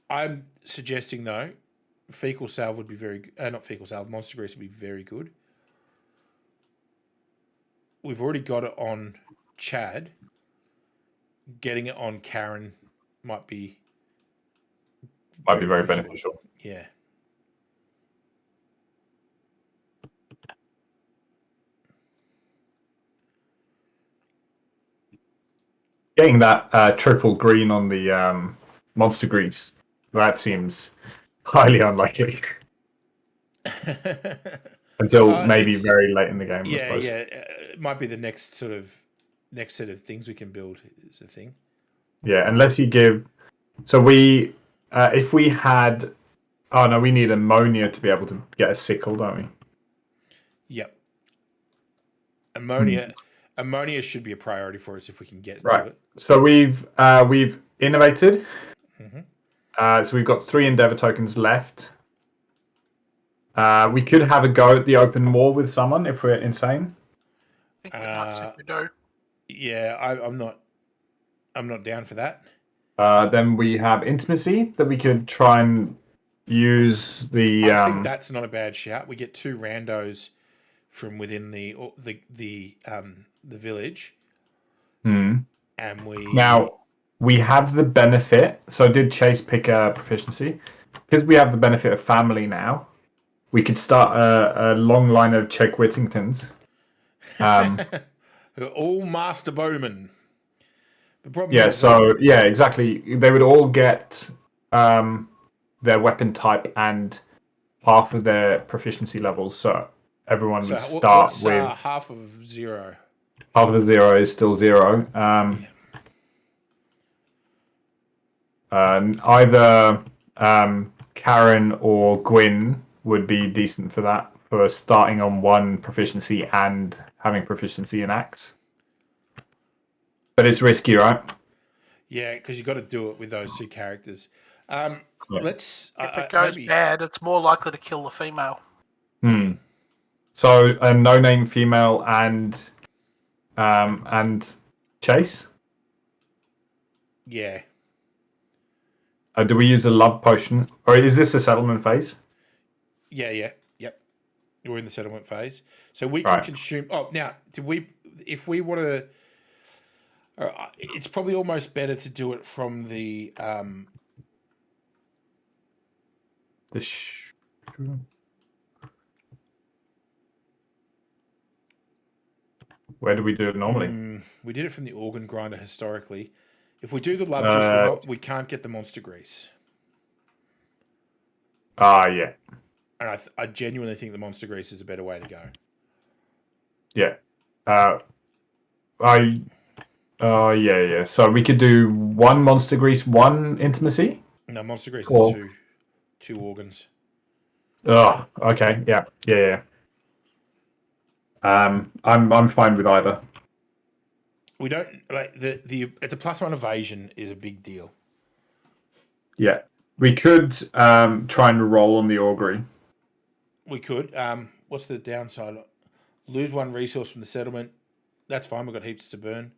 I'm suggesting though, fecal salve would be very not fecal salve, monster grease would be very good. We've already got it on Chad. Getting it on Karen might be very beneficial. Yeah. Getting that triple green on the monster grease, that seems highly unlikely. until maybe very late in the game. I suppose. Yeah. It might be the next set of things we can build is the thing. Yeah, unless you give. So we, if we had, oh no, we need ammonia to be able to get a sickle, don't we? Yep. Ammonia should be a priority for us if we can get Right. to it. So we've innovated. So we've got 3 endeavor tokens left. We could have a go at the open war with someone if we're insane. I think we're nuts if we do. Yeah, I'm not down for that. Then we have intimacy that we could try and use the. I think that's not a bad shout. We get 2 randos from within the village, and we have the benefit. So did Chase pick a proficiency? Because we have the benefit of family now. We could start a long line of Czech Whittingtons. All master bowmen. Exactly. They would all get their weapon type and half of their proficiency levels. So everyone would start with half of 0. Half of 0 is still 0. Either Karen or Gwyn would be decent for that, for starting on 1 proficiency and having proficiency in axe. But it's risky, right? Yeah, because you've got to do it with those 2 characters. Let's. If it goes bad, it's more likely to kill the female. So a no-name female and Chase. Yeah. Do we use a love potion, or is this a settlement phase? Yeah. Yep. We're in the settlement phase, so we can consume. Oh, now, if we want to, it's probably almost better to do it from the Where do we do it normally? We did it from the organ grinder historically. If we do the love juice, we can't get the monster grease. Yeah. And I genuinely think the monster grease is a better way to go. Yeah. Yeah. So we could do 1 monster grease, 1 intimacy? No, monster grease is 2 organs. Oh, okay. Yeah. I'm fine with either. We don't like the +1 evasion is a big deal. Yeah, we could try and roll on the augury. We could. What's the downside? Lose 1 resource from the settlement. That's fine. We've got heaps to burn.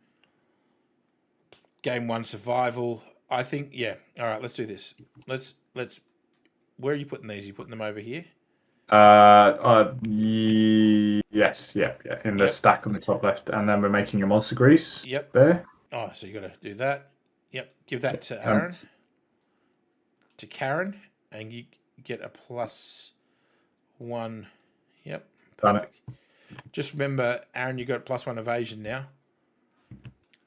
Gain 1 survival. I think. Yeah. All right. Let's do this. Let's. Where are you putting these? Are you putting them over here? Yes, yeah, in the stack on the top left, and then we're making a monster grease. Yep. There. Oh, so you got to do that. Yep. Give that to Aaron. To Karen, and you get a +1. Yep. Perfect. Just remember, Aaron, you got +1 evasion now.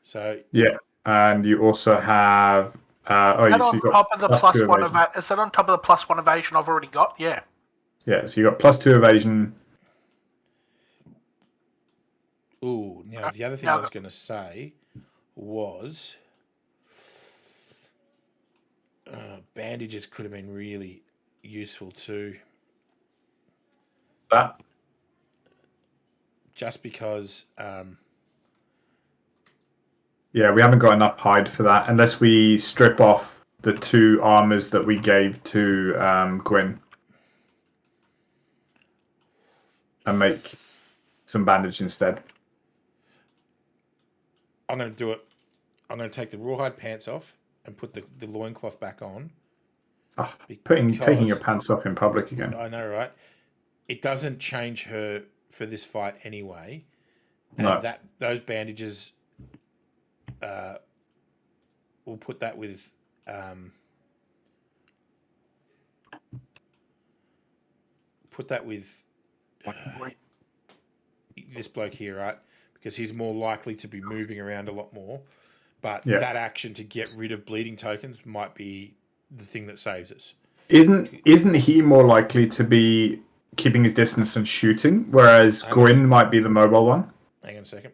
So. Yeah, and you also have. Is that on top of the +1 is that on top of the +1 evasion I've already got? Yeah. Yeah, so you got +2 evasion. Ooh, now the other thing I was going to say was bandages could have been really useful too. That? Just because... yeah, we haven't got enough hide for that, unless we strip off the 2 armors that we gave to Gwyn. And make some bandage instead. I'm going to do it. I'm going to take the rawhide pants off and put the loincloth back on. Taking your pants off in public again. I know, right? It doesn't change her for this fight anyway. And no. Those bandages, we'll put that with... this bloke here, right? Because he's more likely to be moving around a lot more. But that action to get rid of bleeding tokens might be the thing that saves us. Isn't he more likely to be keeping his distance and shooting, whereas Gwyn might be the mobile one. Hang on a second.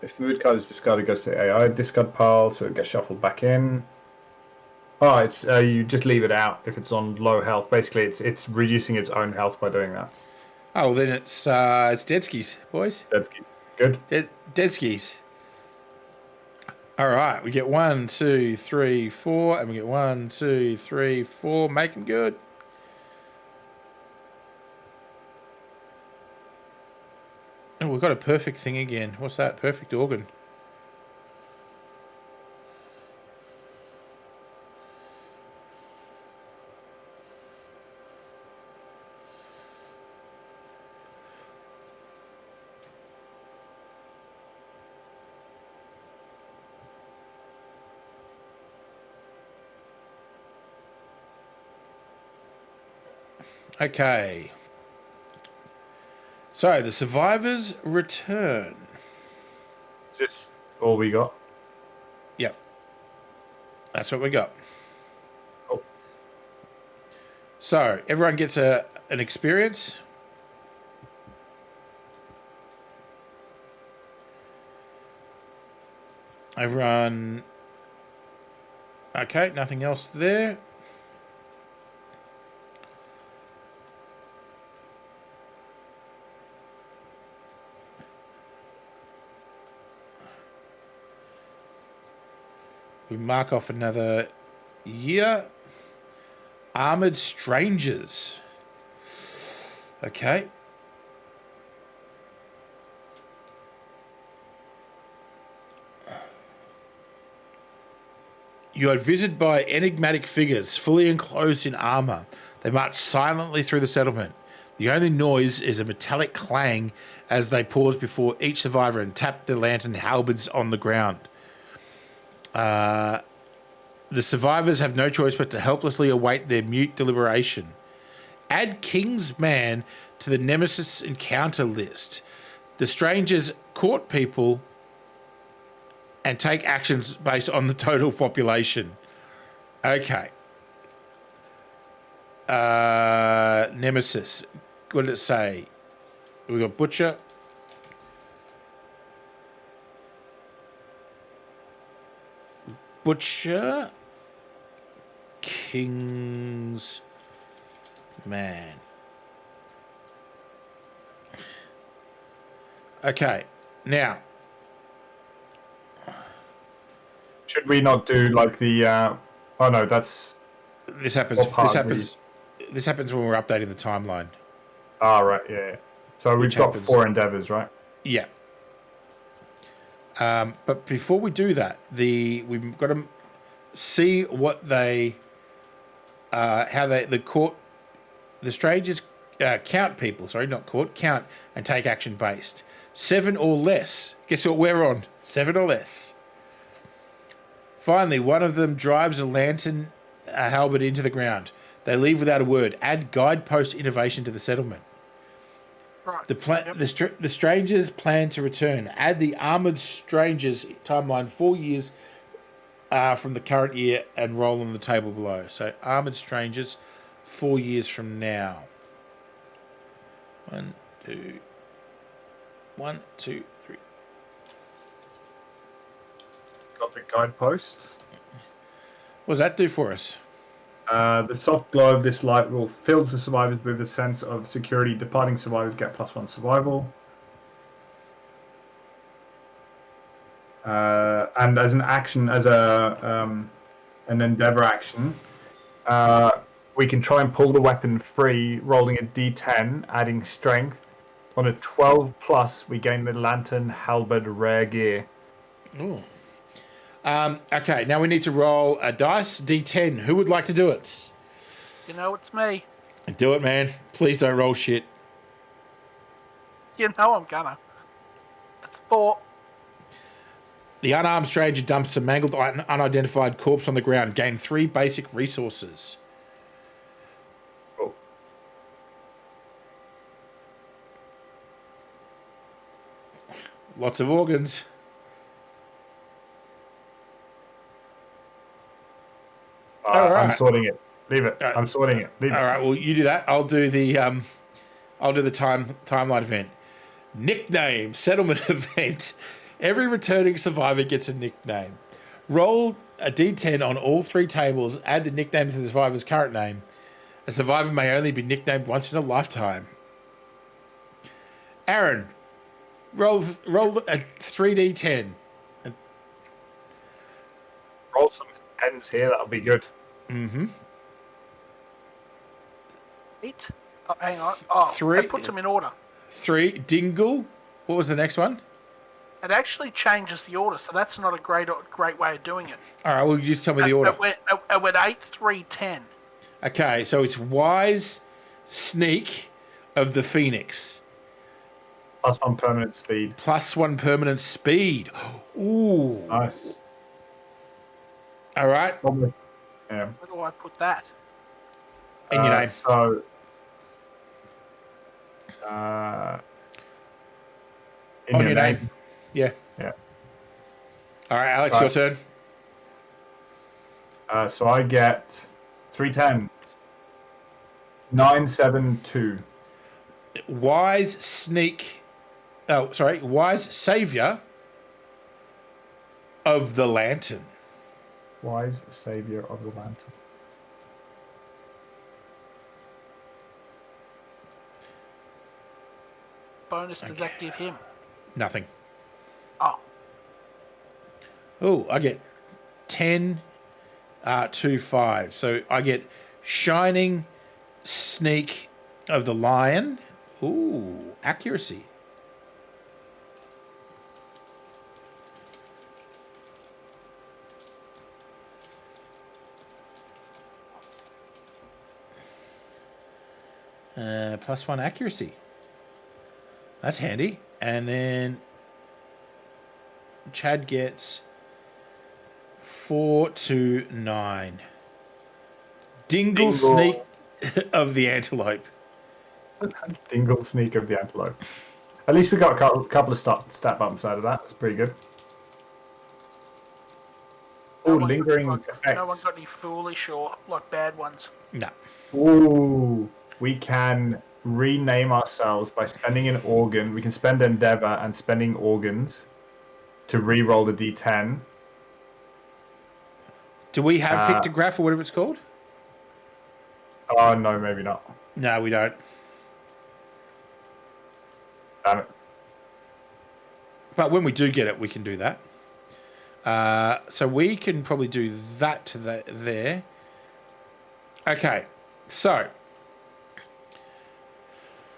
if the mood card is discarded, it goes to the AI discard pile, so it gets shuffled back in. Oh, it's you just leave it out if it's on low health. Basically, it's reducing its own health by doing that. Oh, then it's dead skis, boys. Dead skis. Good. Dead skis. All right, we get 1, 2, 3, 4, and we get 1, 2, 3, 4. Make them good. Oh, we've got a perfect thing again. What's that? Perfect organ. Okay. So, the survivors return. Is this all we got? Yep. That's what we got. Cool. So, everyone gets an experience. Everyone... Okay, nothing else there. We mark off another year. Armored Strangers. Okay. You are visited by enigmatic figures, fully enclosed in armor. They march silently through the settlement. The only noise is a metallic clang as they pause before each survivor and tap their lantern halberds on the ground. The survivors have no choice but to helplessly await their mute deliberation. Add King's Man to the Nemesis encounter list. The strangers court people and take actions based on the total population. Okay. Nemesis. What did it say? We got Butcher. Butcher. King's Man. Okay. Now. Should we not do like the? Oh no, that's. This happens. This happens when we're updating the timeline. Ah, right. Yeah. So we've got 4 endeavors, right? Yeah. But before we do that, we've got to see what the strangers count people. Sorry, not court, count and take action based. 7 or less. Guess what we're on? 7 or less. Finally, one of them drives a lantern halberd into the ground. They leave without a word. Add guidepost innovation to the settlement. Right. The strangers plan to return. Add the armored strangers timeline 4 years from the current year and roll on the table below. So armored strangers 4 years from now. 1, 2, 3. Got the guidepost. What does that do for us? The soft glow of this light will fill the survivors with a sense of security. Departing survivors get +1 survival. And as an action, as an endeavor action, we can try and pull the weapon free, rolling a d10, adding strength. On a 12+, we gain the lantern halberd rare gear. Ooh. Okay, now we need to roll a dice, D10. Who would like to do it? You know it's me. Do it, man. Please don't roll shit. You know I'm gonna. It's 4. The unarmed stranger dumps a mangled, unidentified corpse on the ground. Gain 3 basic resources. Oh. Lots of organs. Right. I'm sorting it. Leave it. I'm sorting it. Leave it. All right. Well, you do that. I'll do the timeline event. Nickname settlement event. Every returning survivor gets a nickname. Roll a d10 on all 3 tables. Add the nickname to the survivor's current name. A survivor may only be nicknamed once in a lifetime. Aaron, roll a 3d10. Roll some 10s here. That'll be good. Mm-hmm. 8. Oh, hang on. Oh, 3. it puts them in order. 3. Dingle. What was the next one? It actually changes the order, so that's not a great way of doing it. All right, well, you just tell me the order. It went 8, 3, 10. Okay, so it's Wise Sneak of the Phoenix. +1 permanent speed. +1 permanent speed. Ooh. Nice. All right. Yeah. Where do I put that? In your name. So, in your name. Yeah. Yeah. All right, Alex, your turn. So I get 3 10s. 9, 7, 2. Wise Savior of the Lantern. Wise Savior of the Lantern. Bonus does that give him? Nothing. Oh, I get 10, 2, 5. So I get Shining Sneak of the Lion. Ooh, accuracy. +1 accuracy. That's handy. And then Chad gets 4 to 9. Dingle Sneak of the Antelope. Dingle Sneak of the Antelope. At least we got a couple of stat bumps out of that. That's pretty good. Oh, lingering effects. No one got any foolish or like bad ones. No. Ooh, we can rename ourselves by spending an organ. We can spend Endeavor and spending organs to re-roll the D10. Do we have pictograph or whatever it's called? Oh, no, maybe not. No, we don't. Damn it. But when we do get it, we can do that. So we can probably do that to there. Okay, so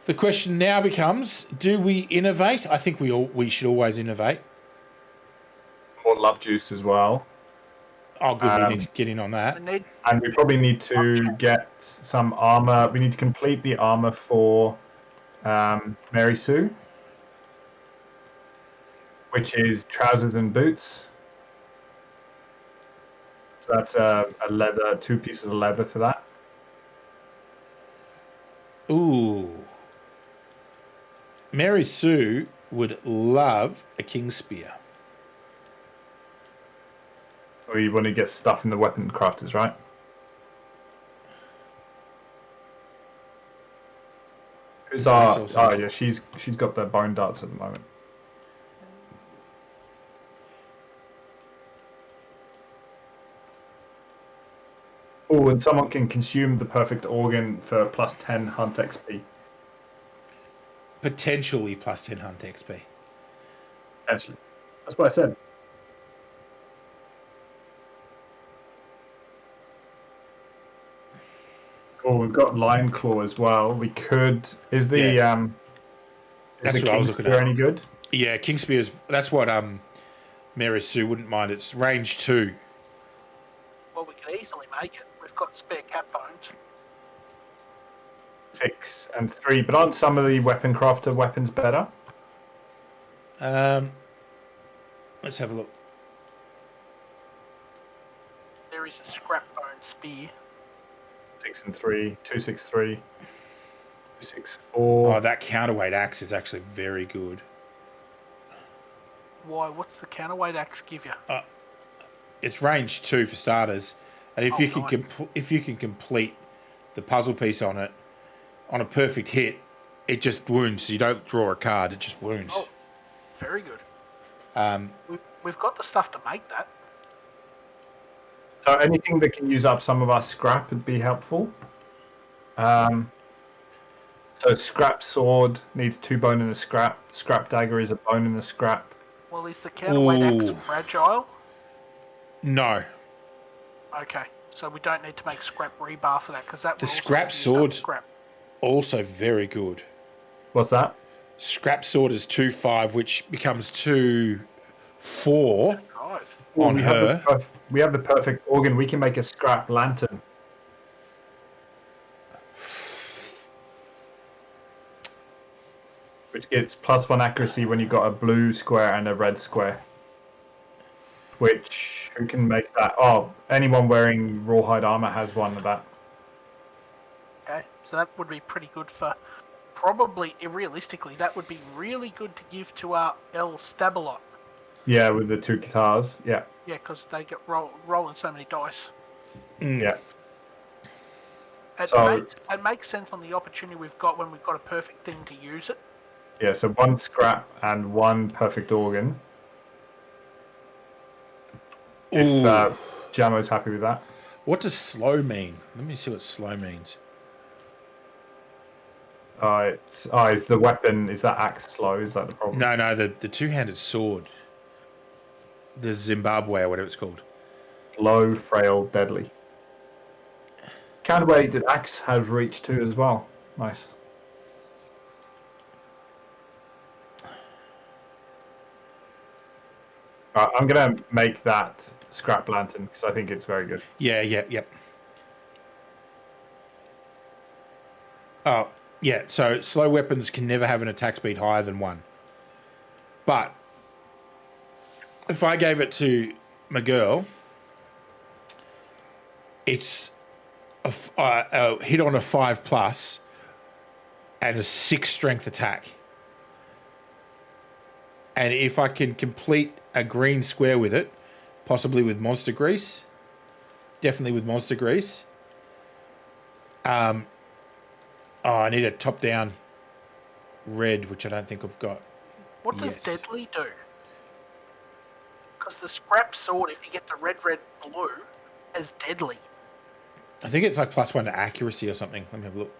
the question now becomes: do we innovate? I think we should always innovate. More love juice as well. Oh, good. We need to get in on that. And we probably need to get some armor. We need to complete the armor for Mary Sue, which is trousers and boots. So that's a leather, 2 pieces of leather for that. Ooh. Mary Sue would love a King's Spear. Or you want to get stuff in the weapon crafters, right? Who's our? Oh yeah, she's got the bone darts at the moment. Oh, and someone can consume the perfect organ for +10 hunt XP. Potentially +10 hunt XP. Actually, that's what I said. Oh, we've got Lion Claw as well. We could. Is the That's the what I was looking at. any good? Yeah, King Spear's. That's what Mary Sue wouldn't mind. It's range 2. Well, we can easily make it. We've got spare cat bones. 6 and 3, but aren't some of the weapon crafter weapons better? Let's have a look. There is a scrap bone spear. 6 and 3, 2, 6, 3, 2, 6, 4. Oh, that counterweight axe is actually very good. Why? What's the counterweight axe give you? It's range 2 for starters, and if you can complete the puzzle piece on it on a perfect hit, it just wounds. You don't draw a card; it just wounds. Oh, very good. We've got the stuff to make that. So anything that can use up some of our scrap would be helpful. So scrap sword needs 2 bone and a scrap. Scrap dagger is a bone and a scrap. Well, is the counterweight axe Ooh. fragile? No. Okay, so we don't need to make scrap rebar for that because that The will also scrap use up sword's scrap. also very good. What's that? Scrap sword is 2-5, which becomes 2-4 Right. on her. We have the perfect organ. We can make a scrap lantern. Which gets +1 accuracy when you've got a blue square and a red square. Who can make that? Oh, anyone wearing rawhide armor has one of that. Okay, so that would be pretty good for. Probably, realistically, that would be really good to give to our El Stabalot. Yeah, with the 2 guitars. Yeah. Yeah, because they get rolling so many dice. Yeah. It makes sense on the opportunity we've got when we've got a perfect thing to use it. Yeah, so 1 scrap and 1 perfect organ. If Jamo's happy with that. What does slow mean? Let me see what slow means. Is the weapon, is that axe slow? Is that the problem? No, the two-handed sword. The Zimbabwe or whatever it's called. Slow, frail, deadly. Counterweighted axe has reach too as well. Nice. I'm going to make that scrap lantern because I think it's very good. Yep. Oh, yeah, so slow weapons can never have an attack speed higher than 1. But if I gave it to my girl, it's a hit on a 5+ and a 6 strength attack. And if I can complete a green square with it, possibly with monster grease, definitely with monster grease. I need a top-down red, which I don't think I've got. What does deadly do? Because the scrap sword, if you get the red, blue, is deadly. I think it's like +1 to accuracy or something. Let me have a look.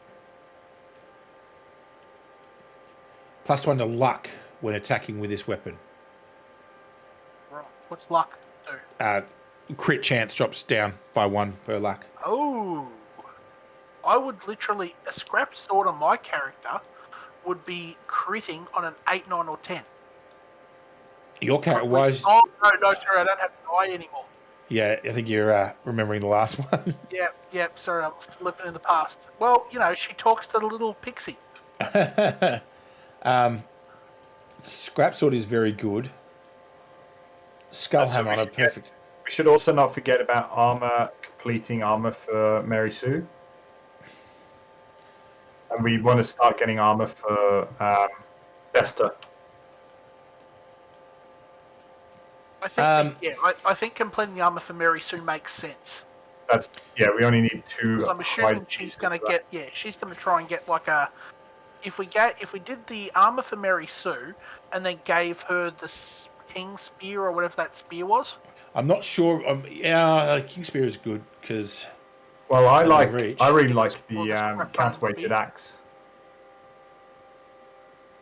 +1 to luck when attacking with this weapon. Right. What's luck do? Crit chance drops down by 1 per luck. Oh. I would literally, a scrap sword on my character would be critting on an 8, 9, or 10. Your character wise. Oh, no, sorry, I don't have an eye anymore. Yeah, I think you're remembering the last one. Yeah, sorry, I'm living in the past. Well, she talks to the little pixie. Scrap sword is very good. Skullhammer on a perfect. We should also not forget about armor, completing armor for Mary Sue. And we want to start getting armor for Bester. I think, I think completing the armor for Mary Sue makes sense. We only need 2. So I'm assuming she's going to she's going to try and get like a. If we did the armor for Mary Sue and then gave her the King Spear or whatever that spear was. I'm not sure. King Spear is good because. Well, I really like the counterweighted axe.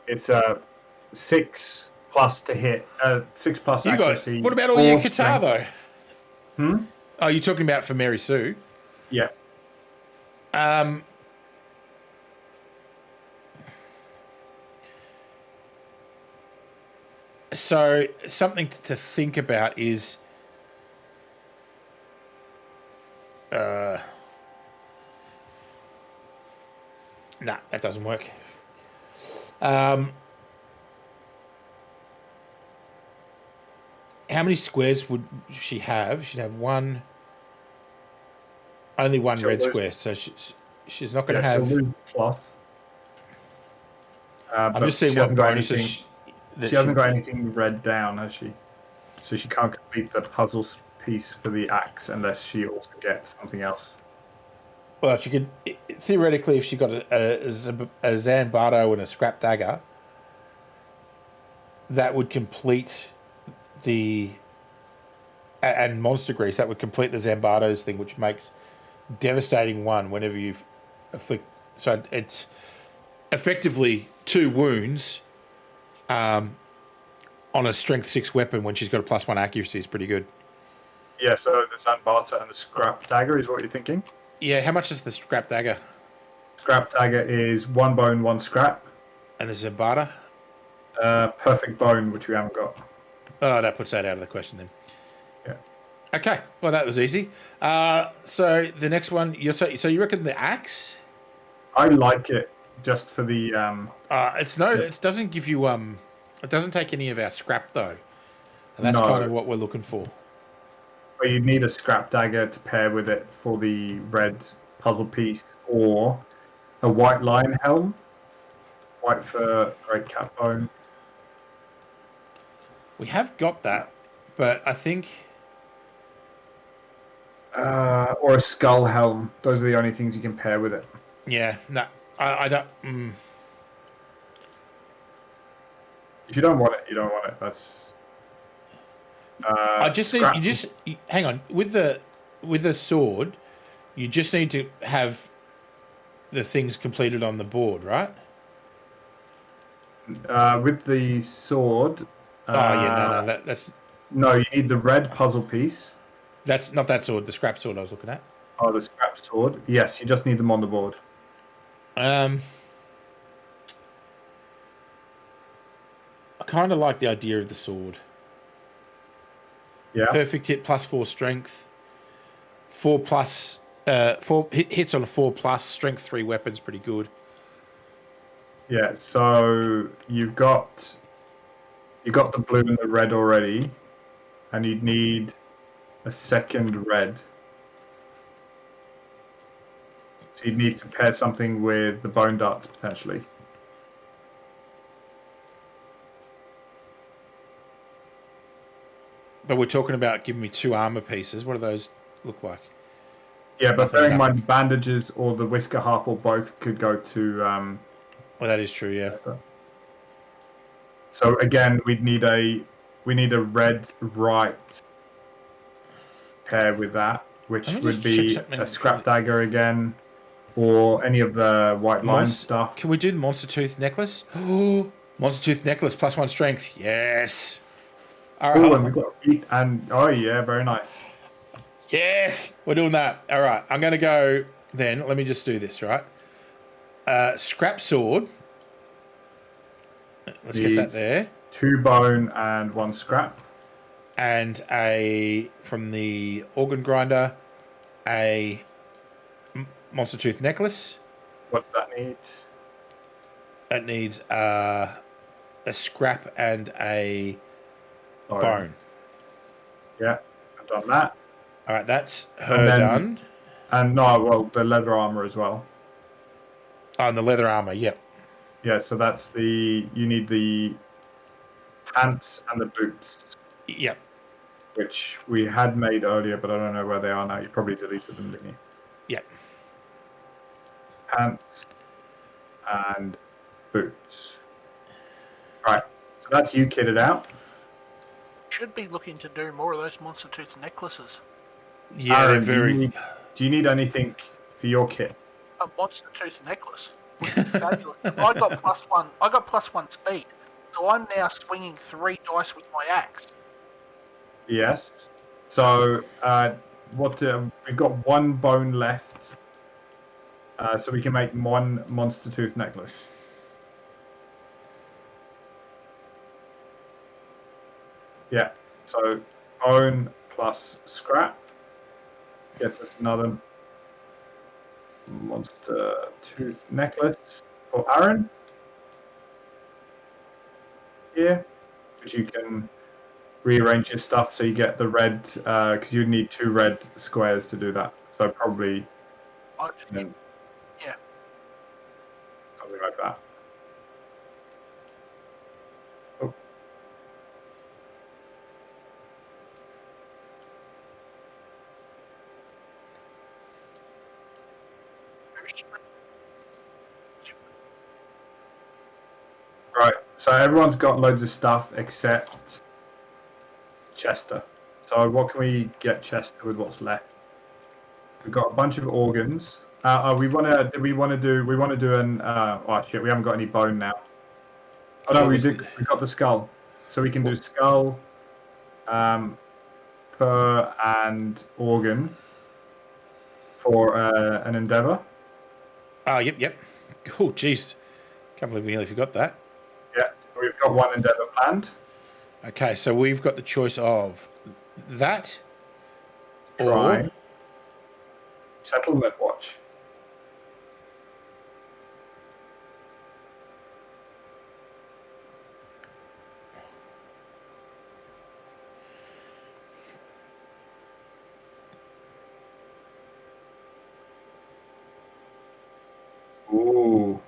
It's a 6+ to hit, 6+ accuracy. What about all your guitar though? Oh, you're talking about for Mary Sue? Yeah. So something to think about is. Nah, that doesn't work. How many squares would she have? She'd have one. Only one red square, so she's not going to have. Plus. I'm just seeing what bonuses. She hasn't got anything red down, has she? So she can't complete the puzzle piece for the axe unless she also gets something else. Well, she could theoretically, if she got a Zanbardo and a scrap dagger, that would complete and monster grease, that would complete the Zambardo's thing, which makes devastating 1 whenever you've afflict. So it's effectively 2 wounds on a strength 6 weapon when she's got a +1 accuracy is pretty good. Yeah, so the Zanbata and the Scrap Dagger is what you're thinking? Yeah, how much is the Scrap Dagger? Scrap Dagger is 1 bone, 1 scrap. And the Zambada? Perfect bone, which we haven't got. Oh, that puts that out of the question then. Yeah. Okay, well that was easy. So the next one, so you reckon the axe? I like it just for the. It doesn't give you it doesn't take any of our scrap though, and that's kind of what we're looking for. But you'd need a Scrap Dagger to pair with it for the red puzzle piece, or a white lion helm, white fur, great cat bone. We have got that, but I think. Or a skull helm. Those are the only things you can pair with it. Yeah, no, I don't. If you don't want it, you don't want it. That's. I just need hang on with the sword. You just need to have the things completed on the board, right? With the sword. That's. No, you need the red puzzle piece. That's not that sword. The scrap sword I was looking at. Oh, the scrap sword. Yes, you just need them on the board. I kind of like the idea of the sword. Yeah. Perfect hit, +4 strength, 4+, 4 hits on a 4+, strength 3 weapons, pretty good. Yeah. So you've got the blue and the red already, and you'd need a second red. So you'd need to pair something with the bone darts potentially. But we're talking about giving me 2 armor pieces. What do those look like? Yeah, but bearing in mind bandages or the whisker harp or both could go to. Well, that is true. Yeah. So again, we need a red right pair with that, which would be a scrap dagger again, or any of the white line stuff. Can we do the monster tooth necklace? Oh, monster tooth necklace +1 strength. Yes. All right. Oh, and we've got feet and yeah, very nice. Yes, we're doing that. All right, I'm going to go then. Let me just do this, right? Scrap sword. Let's get that there. 2 bone and 1 scrap. And from the organ grinder, a monster tooth necklace. What does that need? It needs a scrap and a bone. Yeah, I've done that. All right, that's done. And the leather armor as well. Oh, and the leather armor, yep. Yeah, so that's you need the pants and the boots. Yep. Which we had made earlier, but I don't know where they are now. You probably deleted them, didn't you? Yep. Pants and boots. Right, so that's you kitted out. Should be looking to do more of those monster tooth necklaces. Yeah, Aaron, they're very. Do you need anything for your kit? A monster tooth necklace. Fabulous. I got +1. I got +1 speed, so I'm now swinging 3 dice with my axe. Yes. So we've got 1 bone left, so we can make 1 monster tooth necklace. Yeah. So bone plus scrap gets us another monster tooth necklace for Aaron. Here, which you can rearrange your stuff so you get the red, because you need 2 red squares to do that. So probably, something like that. Oh. Right, so everyone's got loads of stuff except Chester. So what can we get Chester with what's left? We've got a bunch of organs. We want to do an. Oh shit! We haven't got any bone now. Oh no, we got the skull. So we can do skull, per and organ for an endeavor. Yep. Oh, jeez. Can't believe we nearly forgot that. Yeah, so we've got one endeavor planned. Okay, so we've got the choice of that Try or settlement watch. Ooh.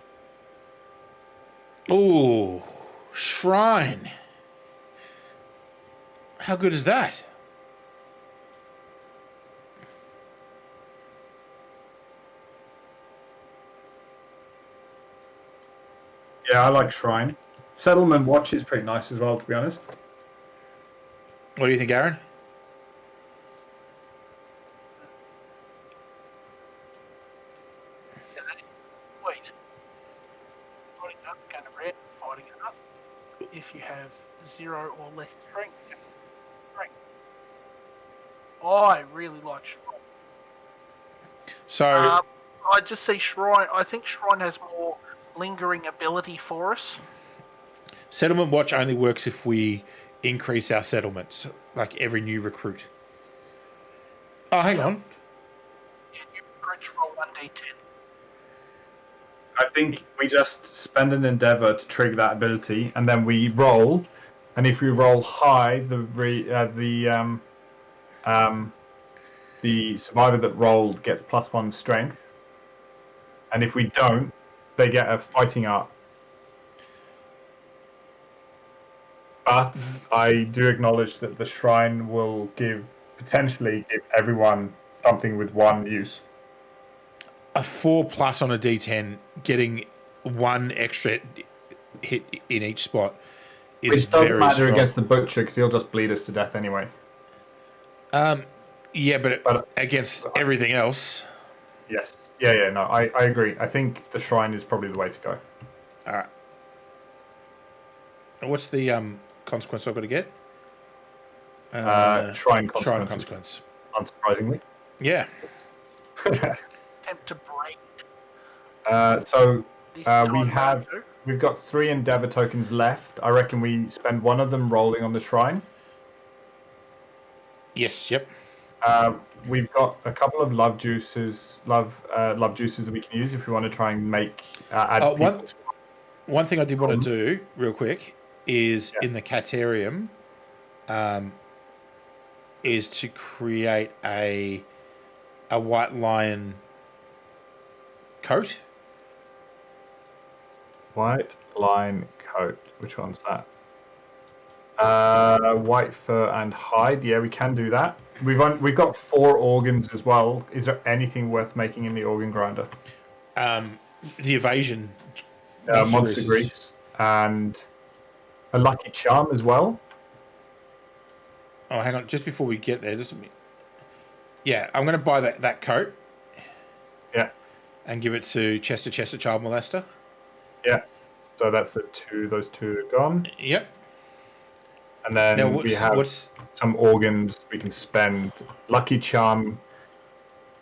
Ooh, shrine. How good is that? Yeah, I like shrine. Settlement watch is pretty nice as well, to be honest. What do you think, Aaron? Wait. Fighting Nut's going to red. Fighting a Nut. If you have 0 or less strength. I really like Shrine. So I just see Shrine. I think Shrine has more lingering ability for us. settlement watch only works if we increase our settlements, like every new recruit. Oh, hang on. Yeah, you recruits roll 1d10. I think we just spend an endeavor to trigger that ability, and then we roll. And if we roll high, the survivor that rolled gets +1 strength. And if we don't, they get a fighting art. But I do acknowledge that the shrine will potentially give everyone something with 1 use. A 4+ on a D10, getting 1 extra hit in each spot is Which doesn't very matter strong. against the butcher because he'll just bleed us to death anyway. Yeah, but against everything else. Yes. Yeah, no, I agree. I think the shrine is probably the way to go. All right. What's the consequence I've got to get? Shrine consequence. Shrine consequence. Unsurprisingly. Yeah. Attempt to break. So This time we've got 3 endeavor tokens left. I reckon we spend 1 of them rolling on the shrine. Yes. Yep. We've got a couple of love juices that we can use if we want to try and make add people to. One thing I did want to do real quick is in the Catarium, is to create a white lion coat. White lion coat. Which one's that? White fur and hide. Yeah, we can do that. We've got 4 organs as well. Is there anything worth making in the organ grinder? The evasion. Monster grease and a lucky charm as well. Oh, hang on. Just before we get there, yeah, I'm going to buy that coat. Yeah. And give it to Chester Child Molester. Yeah. So that's those 2 are gone. Yep. And then now we have some organs we can spend. Lucky charm.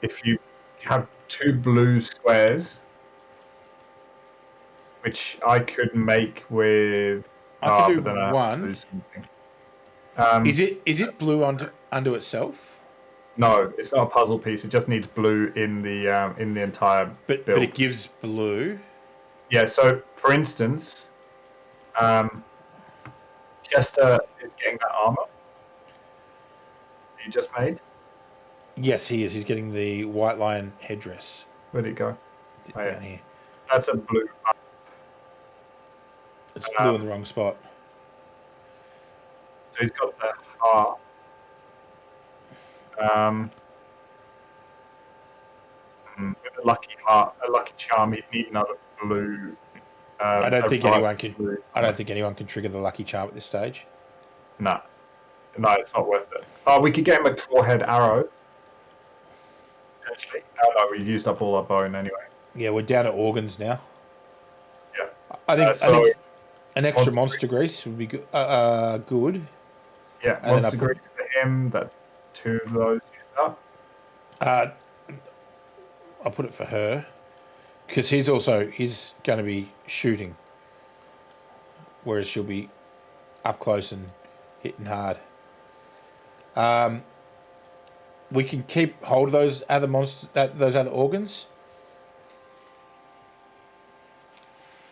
If you have 2 blue squares, which I could make with. I can do 1. Is it blue under itself? No, it's not a puzzle piece. It just needs blue in the entire build. But it gives blue. Yeah. So, for instance, Chester is getting that armor you just made. Yes, he is. He's getting the white lion headdress. Where'd it go? Down here. That's a blue. It's blue in the wrong spot. So he's got the heart. With a lucky heart, a lucky charm, he'd need another blue. I don't think anyone can trigger the lucky charm at this stage. No, No, it's not worth it. Oh, we could get him a clawhead arrow. Actually, no, we've used up all our bone anyway. Yeah, we're down to organs now. Yeah. I think So an extra monster grease would be good. Good. Yeah, And monster grease for him. That's 2 of those used up. I'll put it for her because he's going to be shooting, whereas she'll be up close and hitting hard. We can keep hold of those other those other organs.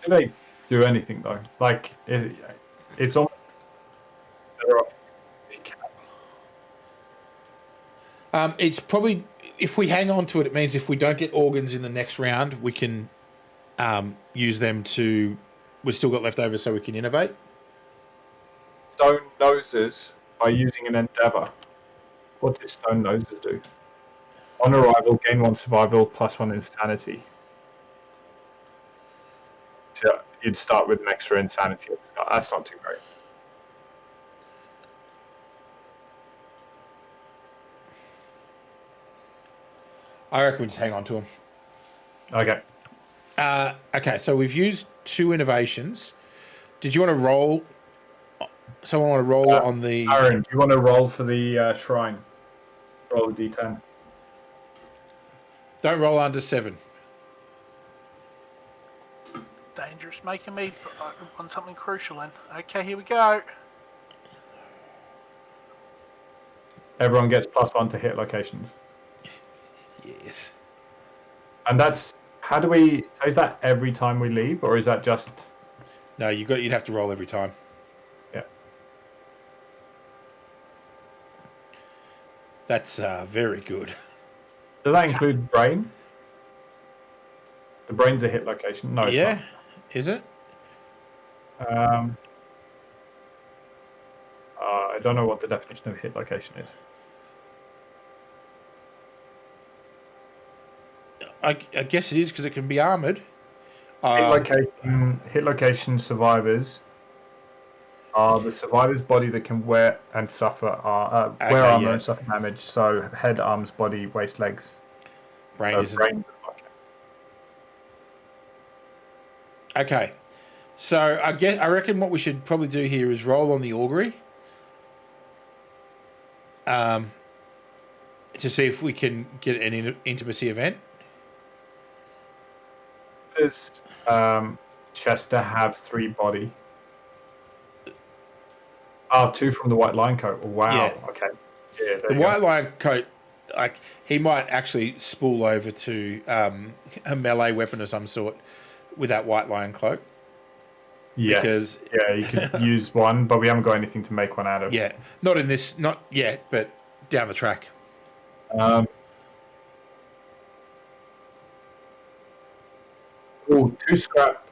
Do they do anything though? Like it's almost better off if you can. It's probably, if we hang on to it, it means if we don't get organs in the next round, we can use them to. We've still got leftovers, so we can innovate. Stone noses by using an endeavor. What does stone noses do? On arrival, gain 1 survival plus 1 insanity. So you'd start with an extra insanity at the start. That's not too great. I reckon we just hang on to them. Okay. Okay, so we've used 2 innovations. Did you want to roll? Someone want to roll on the... Aaron, do you want to roll for the shrine? Roll a d10. Don't roll under 7. Dangerous, making me on something crucial then. Okay, here we go. Everyone gets +1 to hit locations. Yes. And that's... How do we... So is that every time we leave, or is that just... No, you'd have to roll every time. Yeah. That's very good. Does that include brain? The brain's a hit location. No, it's not. Is it? I don't know what the definition of hit location is. I guess it is because it can be armored. Hit location survivors are the survivor's body that can wear and suffer wear armor and suffer damage. So head, arms, body, waist, legs. Brain isn't. Okay, so I reckon what we should probably do here is roll on the augury, to see if we can get an intimacy event. Does Chester have 3 body? 2 from the white lion coat. Wow. Yeah. Okay. Yeah. The white lion coat, like he might actually spool over to a melee weapon of some sort with that white lion cloak. Yes. You could use one, but we haven't got anything to make one out of. Yeah. Not in this, not yet, but down the track. 2 scrap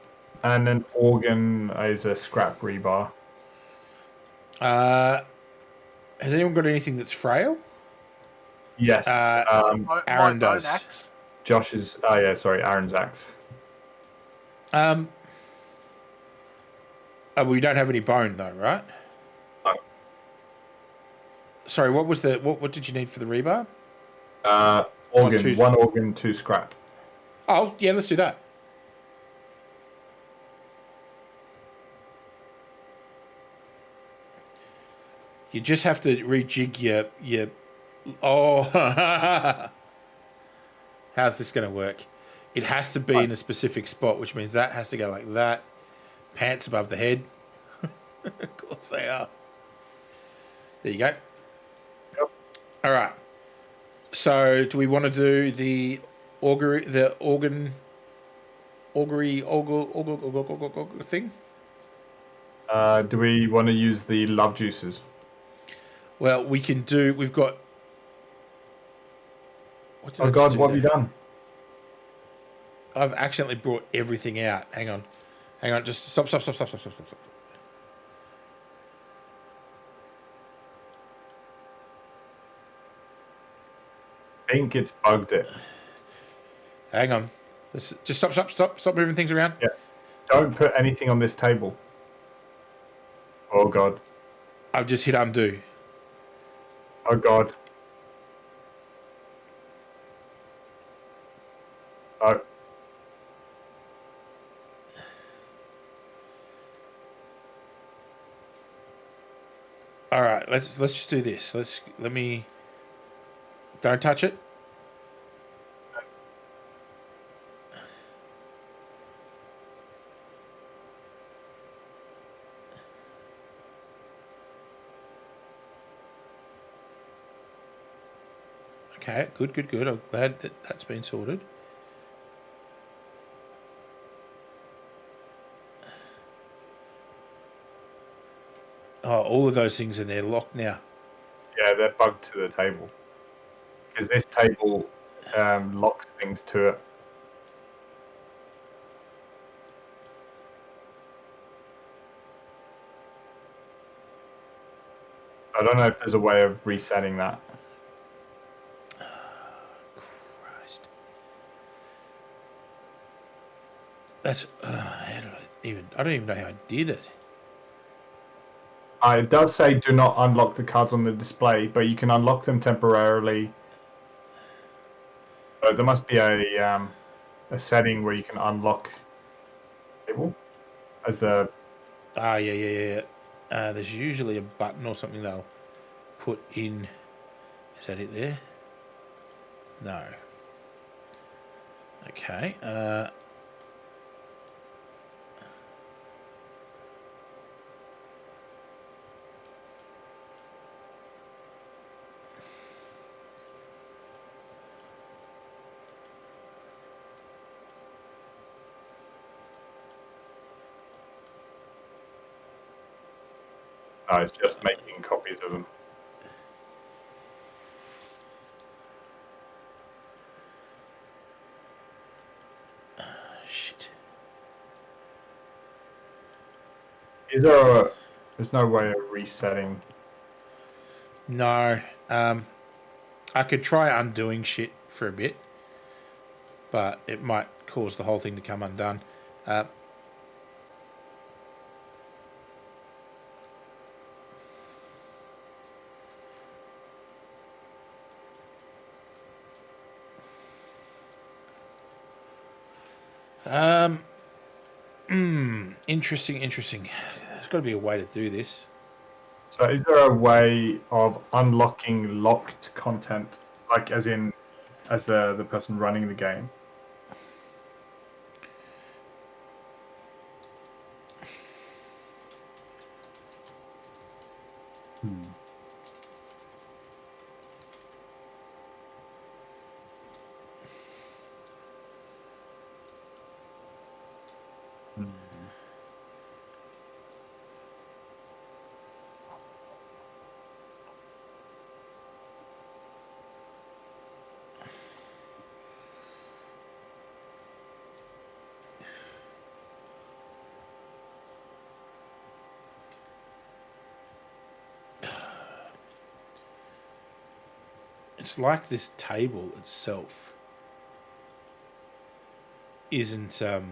and an organ is a scrap rebar. Has anyone got anything that's frail? Yes. Aaron does. Axe. Josh's. Oh yeah, sorry, Aaron's axe. We don't have any bone though, right? No. Sorry, what was what did you need for the rebar? Organ. 1 organ, 2 scrap. Oh yeah, let's do that. You just have to rejig your oh how's this going to work? It has to be in a specific spot, which means that has to go like that. Pants above the head. Of course they are. There you go. Yep. All right. So do we want to do the augury thing? Do we want to use the love juices? Well, we can do. We've got. Oh God, what have you done? I've accidentally brought everything out. Hang on. Just stop. I think it's bugged it. Hang on. Just stop moving things around. Yeah. Don't put anything on this table. Oh God. I've just hit undo. Oh god. Oh. All right, let's just do this. Let me. Don't touch it. Okay, good. I'm glad that that's been sorted. Oh, all of those things are there locked now. Yeah, they're bugged to the table. Because this table locks things to it. I don't know if there's a way of resetting that. Christ. That's how did I don't even know how I did it. It does say do not unlock the cards on the display, but you can unlock them temporarily. There must be a setting where you can unlock the table as the. Yeah. There's usually a button or something they'll put in. Is that it there? No. Okay. No, it's just making copies of them. Shit. Is there a? There's no way of resetting. No. I could try undoing shit for a bit, but it might cause the whole thing to come undone. Interesting. There's got to be a way to do this. So, is there a way of unlocking locked content, like as in, as the person running the game? It's like this table itself isn't. Yeah,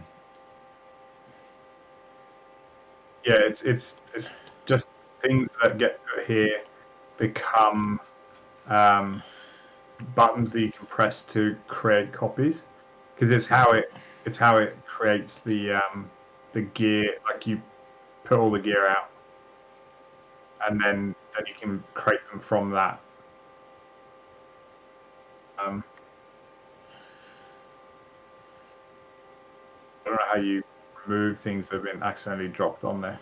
it's just things that get put here become buttons that you can press to create copies, because it's how it creates the gear. Like you put all the gear out, and then you can create them from that. I don't know how you remove things that have been accidentally dropped on there.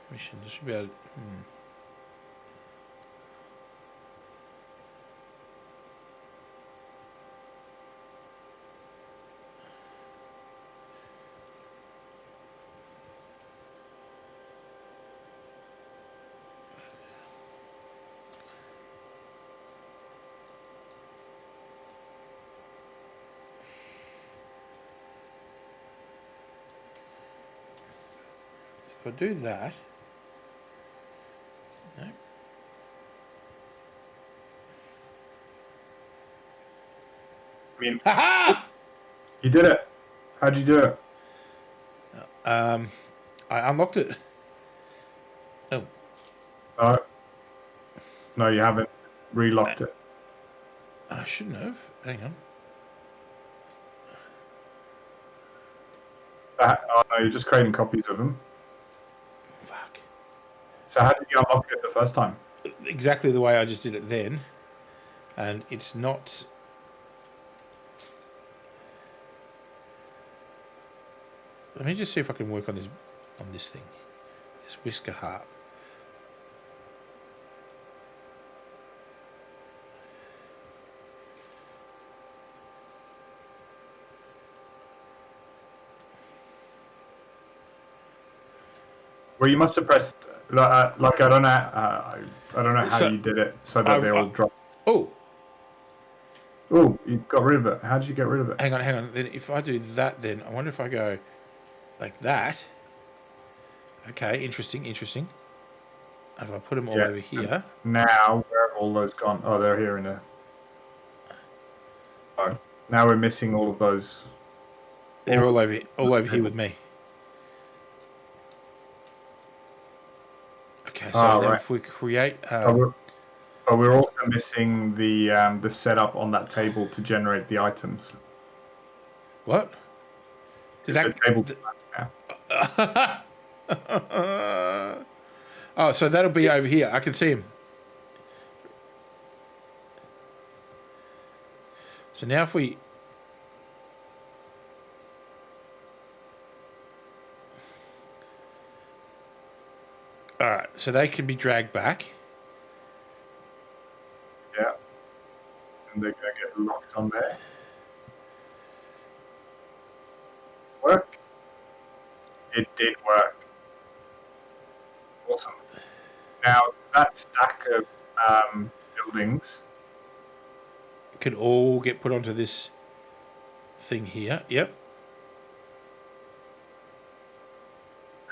Mission. This should be able. So if I do that. No. I mean, Ha you did it. How'd you do it? I unlocked it. Oh, No, no, you haven't relocked it. I shouldn't have. Hang on. Oh no, you're just creating copies of them. Fuck. So how did you unlock it the first time? Exactly the way I just did it then. And it's not... Let me just see if I can work on this thing. This whisker harp. Well, you must have pressed like I don't know. I don't know how you did it so that they all drop. Oh, Oh, you got rid of it. How did you get rid of it? hang on. Then if I do that, then I wonder if I go like that. Okay, interesting. And if I put them all over here. Now, where have all those gone? Oh, they're here in there. Oh, now we're missing all of those. They're all over here with me. Okay, so then if we create... But we're also missing the setup on that table to generate the items. What? Did that... Oh, so that'll be over here. I can see him. So now if we... Alright, so they can be dragged back. Yeah. And they're going to get locked on there. Work? It did work. Awesome. Now, that stack of buildings can all get put onto this thing here. Yep.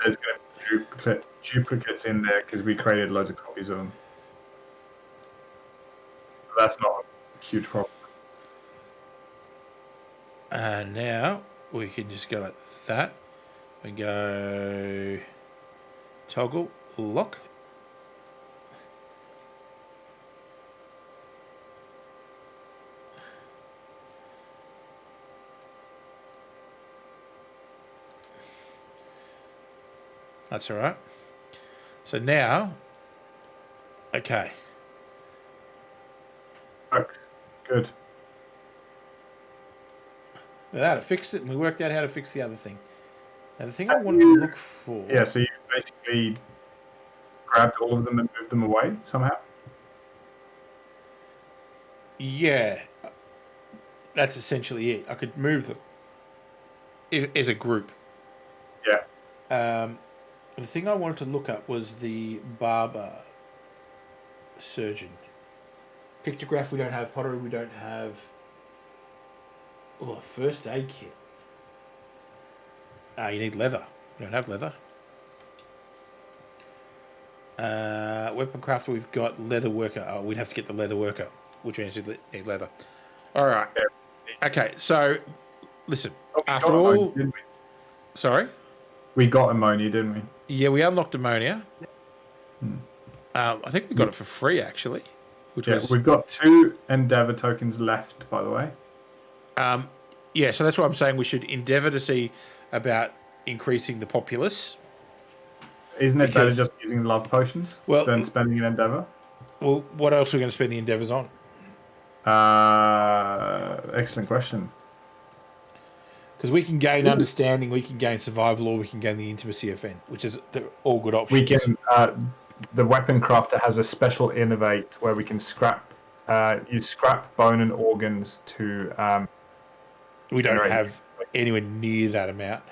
There's going to be duplicates in there because we created loads of copies of them. But that's not a huge problem. And now we can just go like that. We go toggle lock. That's all right. So now, okay. Works. Good. That fixed it, and we worked out how to fix the other thing. Now, the thing I wanted to look for... Yeah, so you basically grabbed all of them and moved them away somehow? Yeah. That's essentially it. I could move them as a group. Yeah. The thing I wanted to look up was the barber surgeon. Pictograph we don't have. Pottery we don't have. Oh, a first aid kit. You need leather. We don't have leather. Weapon crafter we've got leather worker. Oh, we'd have to get the leather worker, which means we need leather. All right. Okay, so listen. After all, didn't we? Sorry. We got ammonia, didn't we? Yeah, we unlocked ammonia. I think we got it for free, actually. We've got 2 Endeavour tokens left, by the way. Yeah, so that's what I'm saying. We should endeavour to see about increasing the populace. Isn't it better just using love potions than spending an Endeavour? Well, what else are we going to spend the Endeavours on? Excellent question. Because we can gain understanding, we can gain survival, or we can gain the intimacy FN, which is all good options. We can. The weapon crafter has a special innovate where we can use scrap, bone, and organs to. We don't have anywhere near that amount.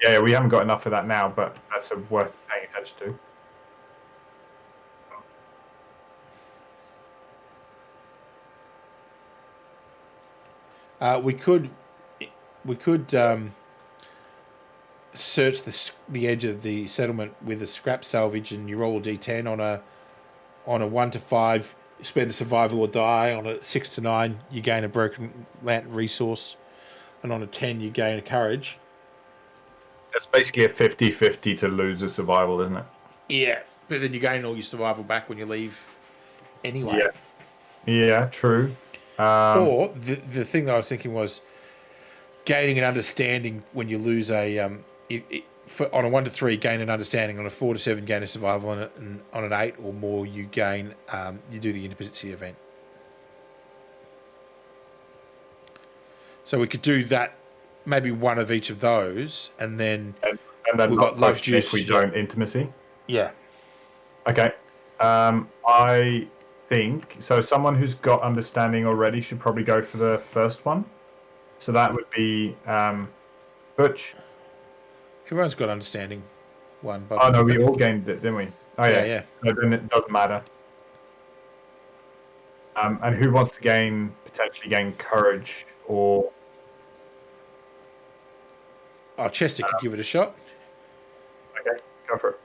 Yeah, we haven't got enough of that now, but that's worth paying attention to. We could search the edge of the settlement with a scrap salvage, and you roll a d10 on a 1 to 5. You spend a survival or die. On a 6 to 9, you gain a broken lantern resource, and on a 10, you gain a courage. It's basically a 50-50 to lose a survival, isn't it? Yeah, but then you gain all your survival back when you leave anyway. Yeah, true. Or the thing that I was thinking was gaining an understanding when you lose a on a 1 to 3 gain an understanding, on a 4 to 7 gain a survival, on an 8 or more you gain you do the intimacy event. So we could do that, maybe one of each of those, and then then we've not got love potion juice. if we don't intimacy. Yeah. Okay. I think so. Someone who's got understanding already should probably go for the first one. So that would be Butch. Everyone's got understanding. One. Oh no, we all gained it, didn't we? Oh yeah. So then it doesn't matter. And who wants to potentially gain courage or? Oh, Chester could give it a shot. Okay, go for it.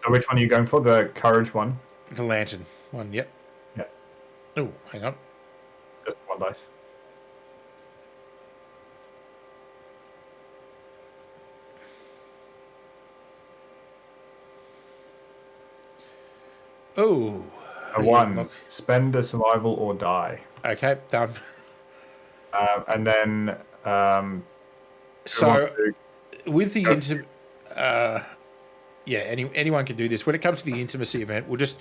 So which one are you going for? The courage one? The lantern one, yep. Yeah. Oh, hang on. Just one dice. Oh. A 1. Spend a survival or die. Okay, done. And then so with the anyone can do this. When it comes to the intimacy event, we'll just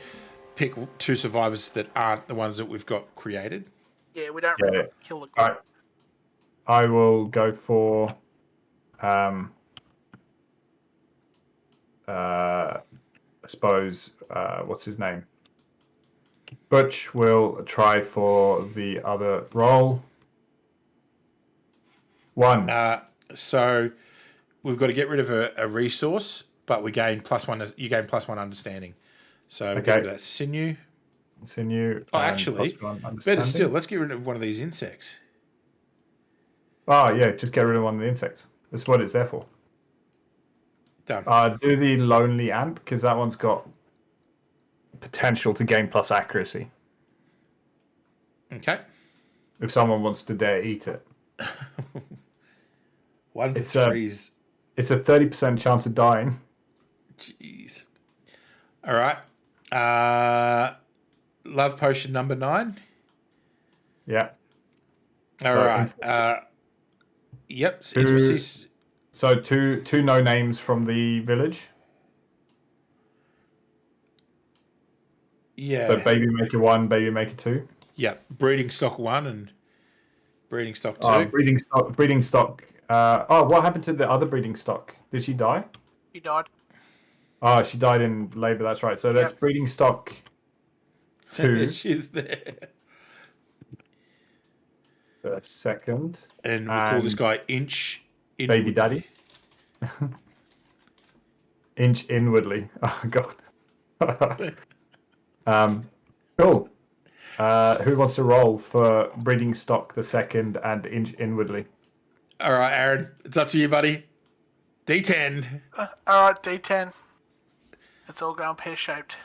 pick 2 survivors that aren't the ones that we've got created. Yeah, we don't really kill the group. Right. I will go for I suppose what's his name? Butch will try for the other role. 1. So we've got to get rid of a resource, but we gain +1. You gain +1 understanding. So we'll get rid of that sinew. Oh, actually, better still, let's get rid of one of these insects. Oh yeah, just get rid of one of the insects. That's what it's there for. Done. Do the lonely ant, because that one's got potential to gain plus accuracy. Okay. If someone wants to dare eat it. 1 to 3s. It's a 30% chance of dying. Jeez. All right. Love potion number 9. Yeah. All right. Yep. So two no names from the village. Yeah. So baby maker 1, baby maker 2. Yep. Breeding stock 1 and breeding stock 2. Breeding stock. What happened to the other breeding stock? Did she die? She died. Oh, she died in labour. That's right. So that's breeding stock 2. She's there. The second. And we call this guy Inch. Baby Daddy. Inch inwardly. Oh God. Cool. Who wants to roll for breeding stock the second and Inch inwardly? All right, Aaron. It's up to you, buddy. D10. All right, D10. It's all going pear-shaped.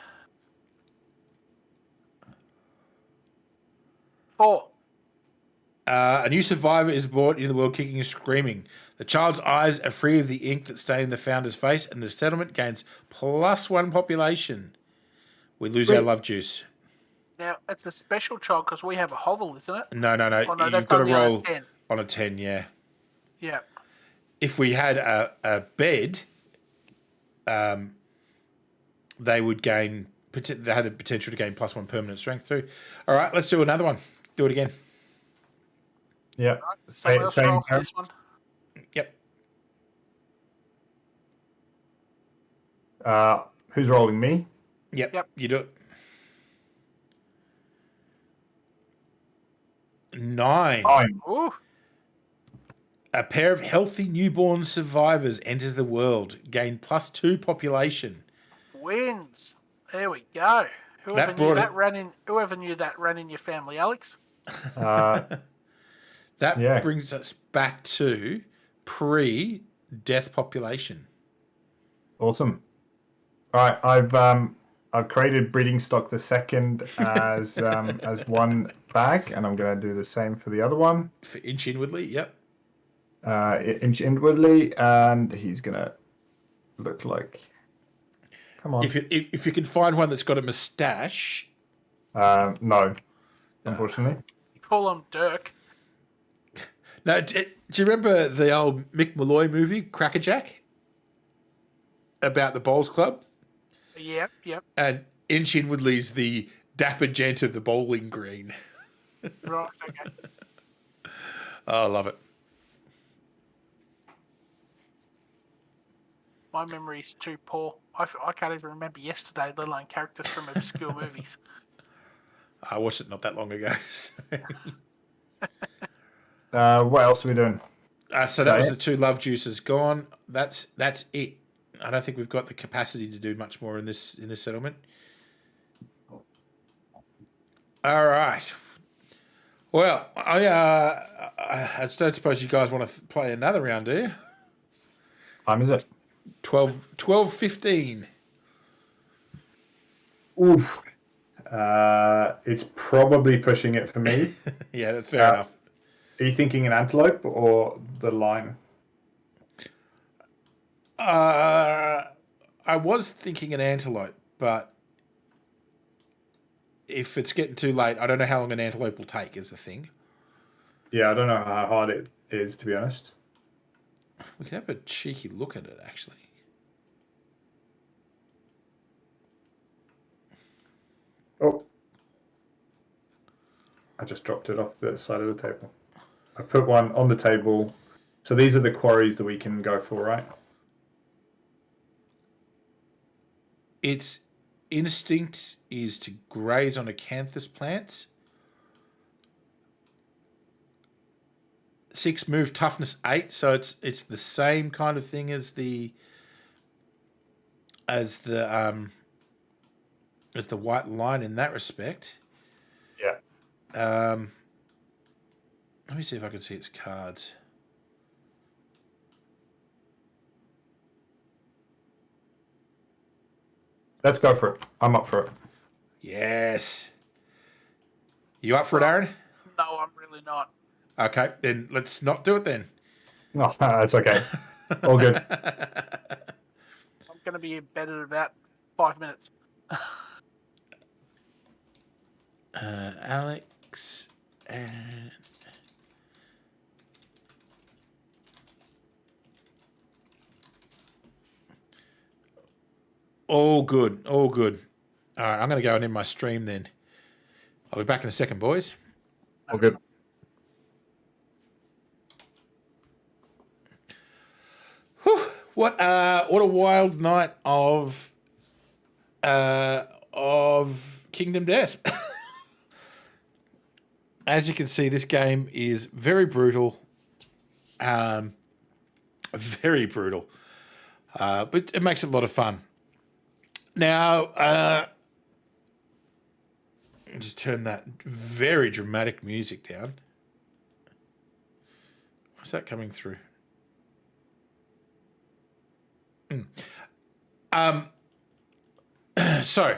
4. A new survivor is brought into the world kicking and screaming. The child's eyes are free of the ink that stained the founder's face, and the settlement gains +1 population. We lose our love juice. Now, it's a special child because we have a hovel, isn't it? No. Oh, no, You've got to roll on a 10, yeah. Yeah. If we had a bed, they would gain. They had the potential to gain +1 permanent strength too. All right, let's do another one. Do it again. Yeah. Right, same this one. Yep. Who's rolling? Me? Yep. You do it. 9. Ooh. A pair of healthy newborn survivors enters the world. Gain +2 population. Wins. There we go. Whoever knew that ran in your family, Alex? That brings us back to pre-death population. Awesome. All right, I've created breeding stock the second as one bag, and I'm going to do the same for the other one. For Inch inwardly, yep. inch inwardly, and he's gonna look like. Come on. If you can find one that's got a moustache. No, unfortunately. You call him Dirk. No, do you remember the old Mick Malloy movie, Crackerjack? About the bowls club? Yep. And Inch Inwardly's the dapper gent of the bowling green. Right, okay. Oh, I love it. My memory's too poor. I can't even remember yesterday, let alone characters from obscure movies. I watched it not that long ago. So, What else are we doing? so that was the 2 love juices gone. That's it. I don't think we've got the capacity to do much more in this settlement. All right. Well, I don't suppose you guys want to play another round, do you? Time is it? 12:15. Oof. It's probably pushing it for me. Yeah, that's fair enough. Are you thinking an antelope or the lion? I was thinking an antelope, but if it's getting too late, I don't know how long an antelope will take, is the thing. Yeah, I don't know how hard it is, to be honest. We can have a cheeky look at it, actually. Oh. I just dropped it off the side of the table. I put one on the table. So these are the quarries that we can go for, right? Its instinct is to graze on acanthus plants. 6 move, toughness 8, so it's the same kind of thing as the white line in that respect. Yeah. Let me see if I can see its cards. Let's go for it. I'm up for it. Yes. You up for it, Aaron? No, I'm really not. Okay, then let's not do it then. No, that's okay. All good. I'm going to be in bed in about 5 minutes. Alex and all good, all good. All right, I'm going to go and end my stream then. I'll be back in a second, boys. All good. Whew, what a wild night of Kingdom Death. As you can see, this game is very brutal. Very brutal. But it makes it a lot of fun. Now, I'll just turn that very dramatic music down. What's that coming through? So,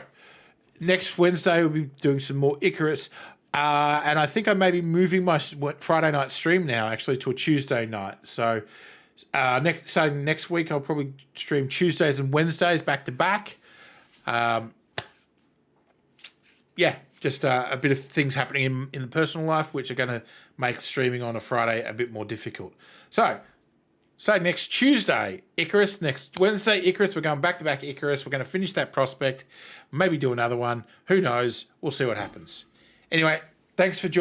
next Wednesday we'll be doing some more Icarus. And I think I may be moving my Friday night stream now, actually, to a Tuesday night. So, starting next week, I'll probably stream Tuesdays and Wednesdays back to back. Yeah, just a bit of things happening in the personal life, which are going to make streaming on a Friday a bit more difficult. So next Tuesday, Icarus. Next Wednesday, Icarus. We're going back to back Icarus. We're going to finish that prospect. Maybe do another one. Who knows? We'll see what happens. Anyway, thanks for joining.